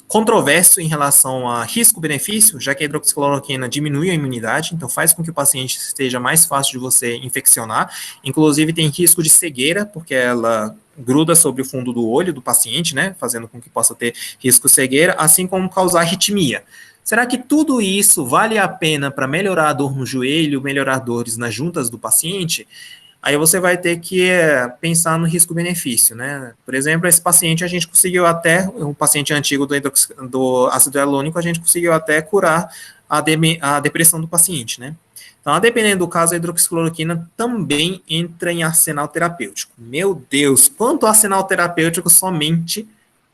controverso em relação a risco-benefício, já que a hidroxicloroquina diminui a imunidade, então faz com que o paciente esteja mais fácil de você infeccionar. Inclusive tem risco de cegueira, porque ela gruda sobre o fundo do olho do paciente, né, fazendo com que possa ter risco de cegueira, assim como causar arritmia. Será que tudo isso vale a pena para melhorar a dor no joelho, melhorar dores nas juntas do paciente? Aí você vai ter que pensar no risco-benefício, né? Por exemplo, esse paciente a gente conseguiu até, um paciente antigo do ácido hialurônico, a gente conseguiu até curar a depressão do paciente, né? Então, dependendo do caso, a hidroxicloroquina também entra em arsenal terapêutico. Meu Deus, quanto arsenal terapêutico somente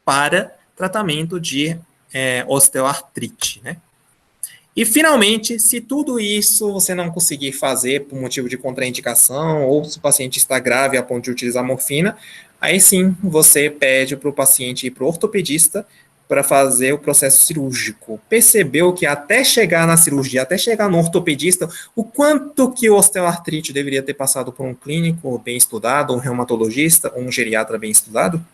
para tratamento de osteoartrite, né? E, finalmente, se tudo isso você não conseguir fazer por motivo de contraindicação ou se o paciente está grave a ponto de utilizar morfina, aí sim você pede para o paciente ir para o ortopedista para fazer o processo cirúrgico. Percebeu que até chegar na cirurgia, até chegar no ortopedista, o quanto que o osteoartrite deveria ter passado por um clínico bem estudado, um reumatologista, um geriatra bem estudado?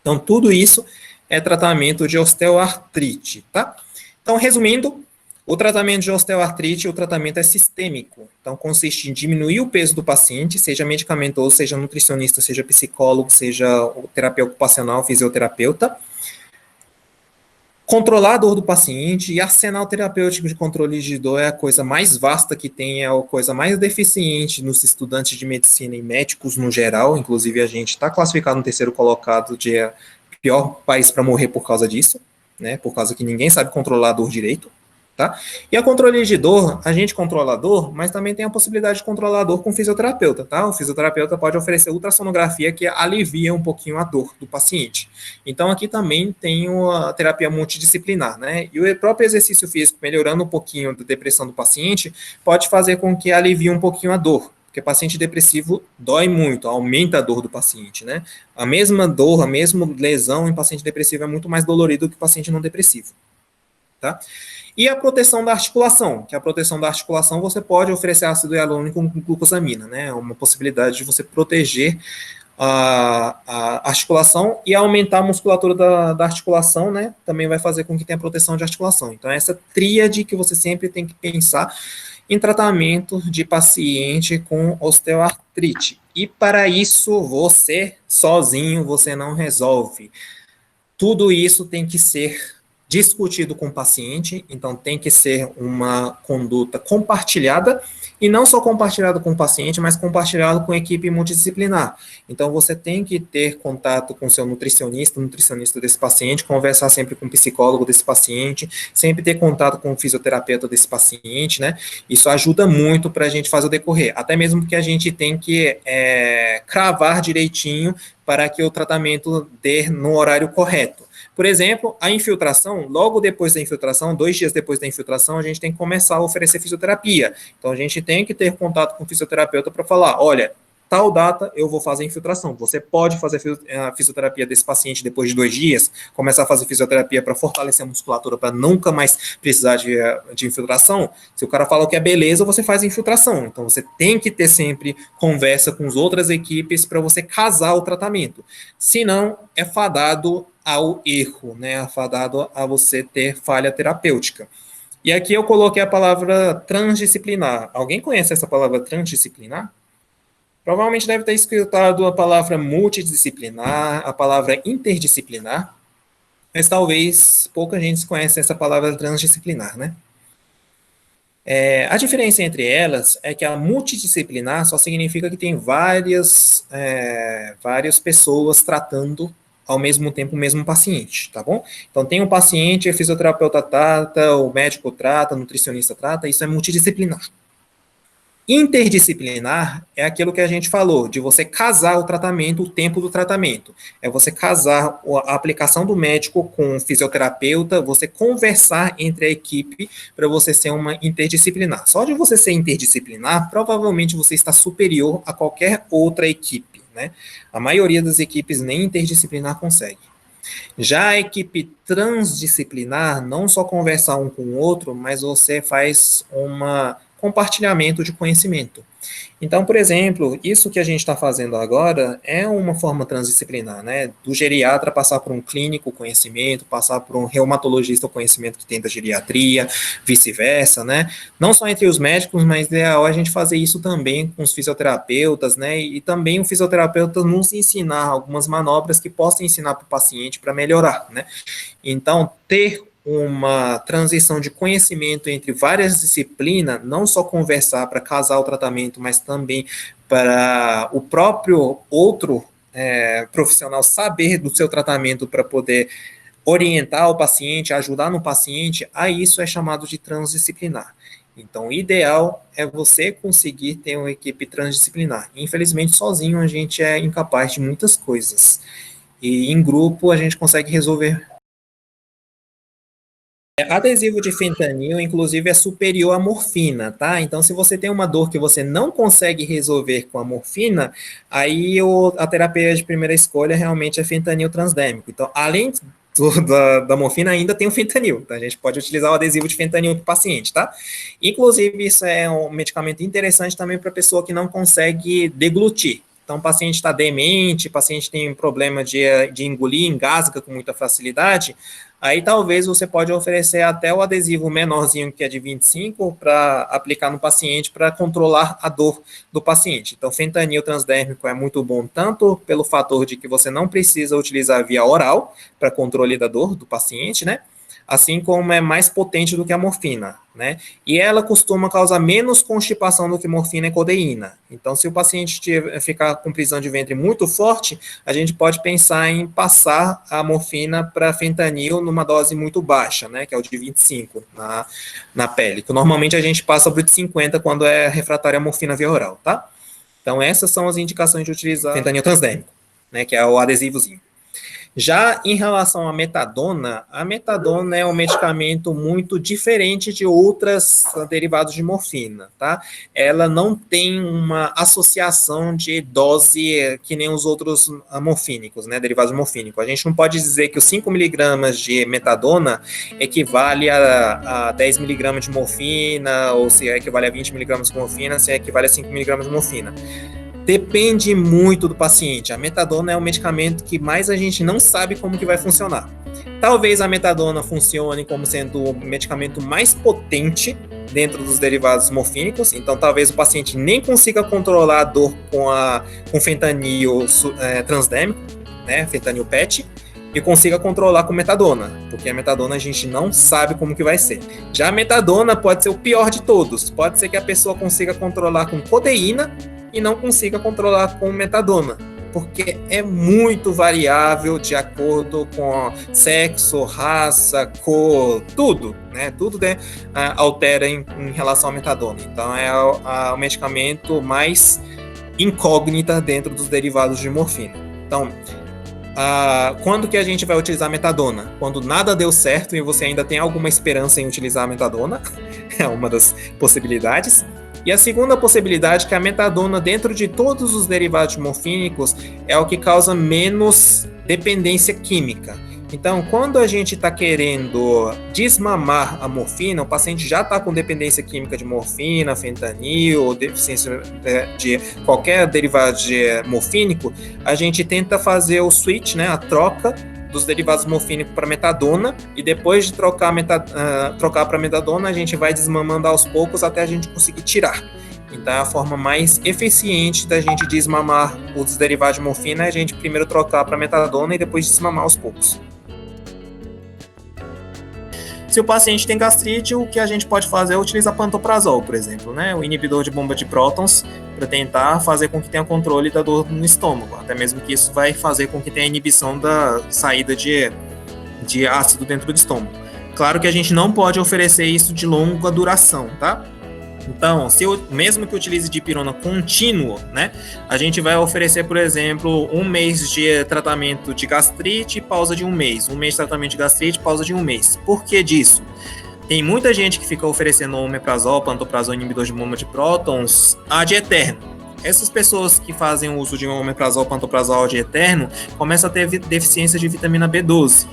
Então, tudo isso é tratamento de osteoartrite, tá? Então, resumindo, o tratamento de osteoartrite, o tratamento é sistêmico. Então, consiste em diminuir o peso do paciente, seja medicamentoso, seja nutricionista, seja psicólogo, seja terapia ocupacional, fisioterapeuta. Controlar a dor do paciente e arsenal terapêutico de controle de dor é a coisa mais vasta que tem, é a coisa mais deficiente nos estudantes de medicina e médicos no geral. Inclusive, a gente está classificado no terceiro colocado de pior país para morrer por causa disso, né? Por causa que ninguém sabe controlar a dor direito. Tá? E a controle de dor, a gente controla a dor, mas também tem a possibilidade de controlar a dor com fisioterapeuta, tá? O fisioterapeuta pode oferecer ultrassonografia que alivia um pouquinho a dor do paciente. Então, aqui também tem a terapia multidisciplinar, né? E o próprio exercício físico, melhorando um pouquinho da depressão do paciente, pode fazer com que alivie um pouquinho a dor. Porque paciente depressivo dói muito, aumenta a dor do paciente, né? A mesma dor, a mesma lesão em paciente depressivo é muito mais dolorido que paciente não depressivo, tá? E a proteção da articulação, que a proteção da articulação você pode oferecer ácido hialurônico com glucosamina, né? É uma possibilidade de você proteger a articulação e aumentar a musculatura da articulação, né? Também vai fazer com que tenha proteção de articulação. Então, essa tríade que você sempre tem que pensar em tratamento de paciente com osteoartrite. E para isso, você sozinho, você não resolve. Tudo isso tem que ser discutido com o paciente, então tem que ser uma conduta compartilhada, e não só compartilhada com o paciente, mas compartilhada com a equipe multidisciplinar. Então você tem que ter contato com o seu nutricionista desse paciente, conversar sempre com o psicólogo desse paciente, sempre ter contato com o fisioterapeuta desse paciente, né? Isso ajuda muito para a gente fazer o decorrer, até mesmo porque a gente tem que cravar direitinho para que o tratamento dê no horário correto. Por exemplo, a infiltração, logo depois da infiltração, 2 dias depois da infiltração, a gente tem que começar a oferecer fisioterapia. Então, a gente tem que ter contato com o fisioterapeuta para falar, olha, tal data eu vou fazer a infiltração. Você pode fazer a fisioterapia desse paciente depois de 2 dias, começar a fazer fisioterapia para fortalecer a musculatura, para nunca mais precisar de infiltração. Se o cara fala que é beleza, você faz a infiltração. Então, você tem que ter sempre conversa com as outras equipes para você casar o tratamento. Senão, é fadado ao erro, né? Fadado a você ter falha terapêutica. E aqui eu coloquei a palavra transdisciplinar. Alguém conhece essa palavra transdisciplinar? Provavelmente deve ter escutado a palavra multidisciplinar, a palavra interdisciplinar, mas talvez pouca gente conhece essa palavra transdisciplinar, né? A diferença entre elas é que a multidisciplinar só significa que tem várias pessoas tratando ao mesmo tempo o mesmo paciente, tá bom? Então, tem um paciente, o fisioterapeuta trata, o médico trata, o nutricionista trata, isso é multidisciplinar. Interdisciplinar é aquilo que a gente falou, de você casar o tratamento, o tempo do tratamento. É você casar a aplicação do médico com o fisioterapeuta, você conversar entre a equipe para você ser uma interdisciplinar. Só de você ser interdisciplinar, provavelmente você está superior a qualquer outra equipe, né? A maioria das equipes nem interdisciplinar consegue. Já a equipe transdisciplinar, não só conversar um com o outro, mas você faz um compartilhamento de conhecimento. Então, por exemplo, isso que a gente está fazendo agora é uma forma transdisciplinar, né? Do geriatra passar por um clínico o conhecimento, passar por um reumatologista o conhecimento que tem da geriatria, vice-versa, né? Não só entre os médicos, mas é ideal a gente fazer isso também com os fisioterapeutas, né? E também o fisioterapeuta nos ensinar algumas manobras que possam ensinar para o paciente para melhorar, né? Então, ter uma transição de conhecimento entre várias disciplinas, não só conversar para casar o tratamento, mas também para o próprio outro profissional saber do seu tratamento para poder orientar o paciente, ajudar no paciente, a isso é chamado de transdisciplinar. Então, o ideal é você conseguir ter uma equipe transdisciplinar. Infelizmente, sozinho a gente é incapaz de muitas coisas. E em grupo a gente consegue resolver. Adesivo de fentanil, inclusive, é superior à morfina, tá? Então, se você tem uma dor que você não consegue resolver com a morfina, aí a terapia de primeira escolha realmente é fentanil transdérmico. Então, além da morfina, ainda tem o fentanil. Então, a gente pode utilizar o adesivo de fentanil para o paciente, tá? Inclusive, isso é um medicamento interessante também para a pessoa que não consegue deglutir. Então, o paciente está demente, o paciente tem problema de engolir, engasga com muita facilidade, aí talvez você pode oferecer até o adesivo menorzinho, que é de 25, para aplicar no paciente, para controlar a dor do paciente. Então, fentanil transdérmico é muito bom, tanto pelo fator de que você não precisa utilizar via oral, para controle da dor do paciente, né? Assim como é mais potente do que a morfina, né? E ela costuma causar menos constipação do que morfina e codeína. Então, se o paciente ficar com prisão de ventre muito forte, a gente pode pensar em passar a morfina para fentanil numa dose muito baixa, né? Que é o de 25 na pele. Que normalmente a gente passa para o de 50 quando é refratária a morfina via oral, tá? Então, essas são as indicações de utilizar fentanil transdérmico, né? Que é o adesivozinho. Já em relação à metadona, a metadona é um medicamento muito diferente de outras derivados de morfina, tá? Ela não tem uma associação de dose que nem os outros morfínicos, né, derivados morfínicos. A gente não pode dizer que os 5 miligramas de metadona equivale a 10 miligramas de morfina, ou se equivale a 20 miligramas de morfina, se equivale a 5 miligramas de morfina. Depende muito do paciente. A metadona é o medicamento que mais a gente não sabe como que vai funcionar. Talvez a metadona funcione como sendo o medicamento mais potente dentro dos derivados morfínicos, então talvez o paciente nem consiga controlar a dor com fentanil transdérmico, né, fentanil PET, e consiga controlar com metadona, porque a metadona a gente não sabe como que vai ser. Já a metadona pode ser o pior de todos. Pode ser que a pessoa consiga controlar com codeína e não consiga controlar com metadona, porque é muito variável de acordo com sexo, raça, cor, tudo, né? Tudo altera em relação à metadona. Então é o medicamento mais incógnita dentro dos derivados de morfina. Então, quando que a gente vai utilizar a metadona? Quando nada deu certo e você ainda tem alguma esperança em utilizar a metadona, é uma das possibilidades. E a segunda possibilidade é que a metadona, dentro de todos os derivados morfínicos, é o que causa menos dependência química. Então, quando a gente está querendo desmamar a morfina, o paciente já está com dependência química de morfina, fentanil, ou deficiência de qualquer derivado morfínico, a gente tenta fazer o switch, né, a troca dos derivados morfínicos para metadona, e depois de trocar para metadona, a gente vai desmamando aos poucos até a gente conseguir tirar. Então, é a forma mais eficiente da gente desmamar os derivados de morfina, é a gente primeiro trocar para metadona e depois desmamar aos poucos. Se o paciente tem gastrite, o que a gente pode fazer é utilizar pantoprazol, por exemplo, né? O inibidor de bomba de prótons, para tentar fazer com que tenha controle da dor no estômago. Até mesmo que isso vai fazer com que tenha inibição da saída de ácido dentro do estômago. Claro que a gente não pode oferecer isso de longa duração, tá? Então, mesmo que utilize dipirona contínuo, né, a gente vai oferecer, por exemplo, 1 mês de tratamento de gastrite, pausa de 1 mês. 1 mês de tratamento de gastrite, pausa de 1 mês. Por que disso? Tem muita gente que fica oferecendo omeprazol, pantoprazol, inibidor de bomba de prótons ad eterno. Essas pessoas que fazem o uso de omeprazol, pantoprazol ad eterno começam a ter deficiência de vitamina B12.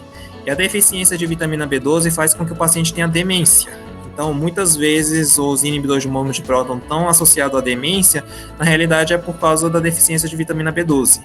E a deficiência de vitamina B12 faz com que o paciente tenha demência. Então, muitas vezes, os inibidores de bomba de próton estão associados à demência, na realidade é por causa da deficiência de vitamina B12.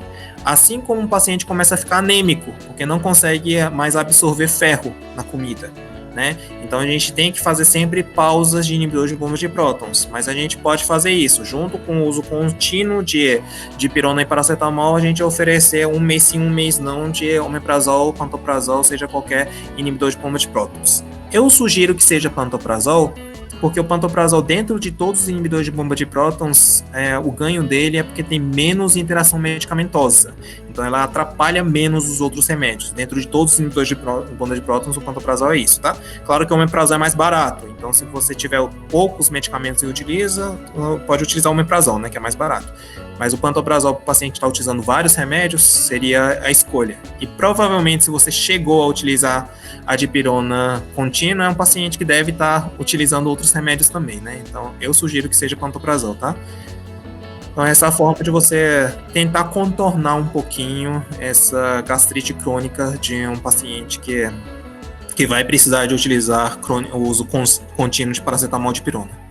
Assim como o paciente começa a ficar anêmico, porque não consegue mais absorver ferro na comida, né? Então, a gente tem que fazer sempre pausas de inibidores de bomba de prótons, mas a gente pode fazer isso, junto com o uso contínuo de dipirona e paracetamol, a gente oferecer 1 mês sim, 1 mês não, de omeprazol, pantoprazol, seja qualquer inibidor de bomba de prótons. Eu sugiro que seja pantoprazol, porque o pantoprazol, dentro de todos os inibidores de bomba de prótons, o ganho dele é porque tem menos interação medicamentosa. Então, ela atrapalha menos os outros remédios. Dentro de todos os inibidores de bomba de prótons, o pantoprazol é isso, tá? Claro que o omeprazol é mais barato. Então, se você tiver poucos medicamentos e utiliza, pode utilizar o omeprazol, né, que é mais barato. Mas o pantoprazol para o paciente que está utilizando vários remédios seria a escolha. E provavelmente, se você chegou a utilizar a dipirona contínua, é um paciente que deve estar utilizando outros remédios também, né? Então, eu sugiro que seja pantoprazol, tá? Então, essa é a forma de você tentar contornar um pouquinho essa gastrite crônica de um paciente que vai precisar de utilizar o uso contínuo de paracetamol e dipirona.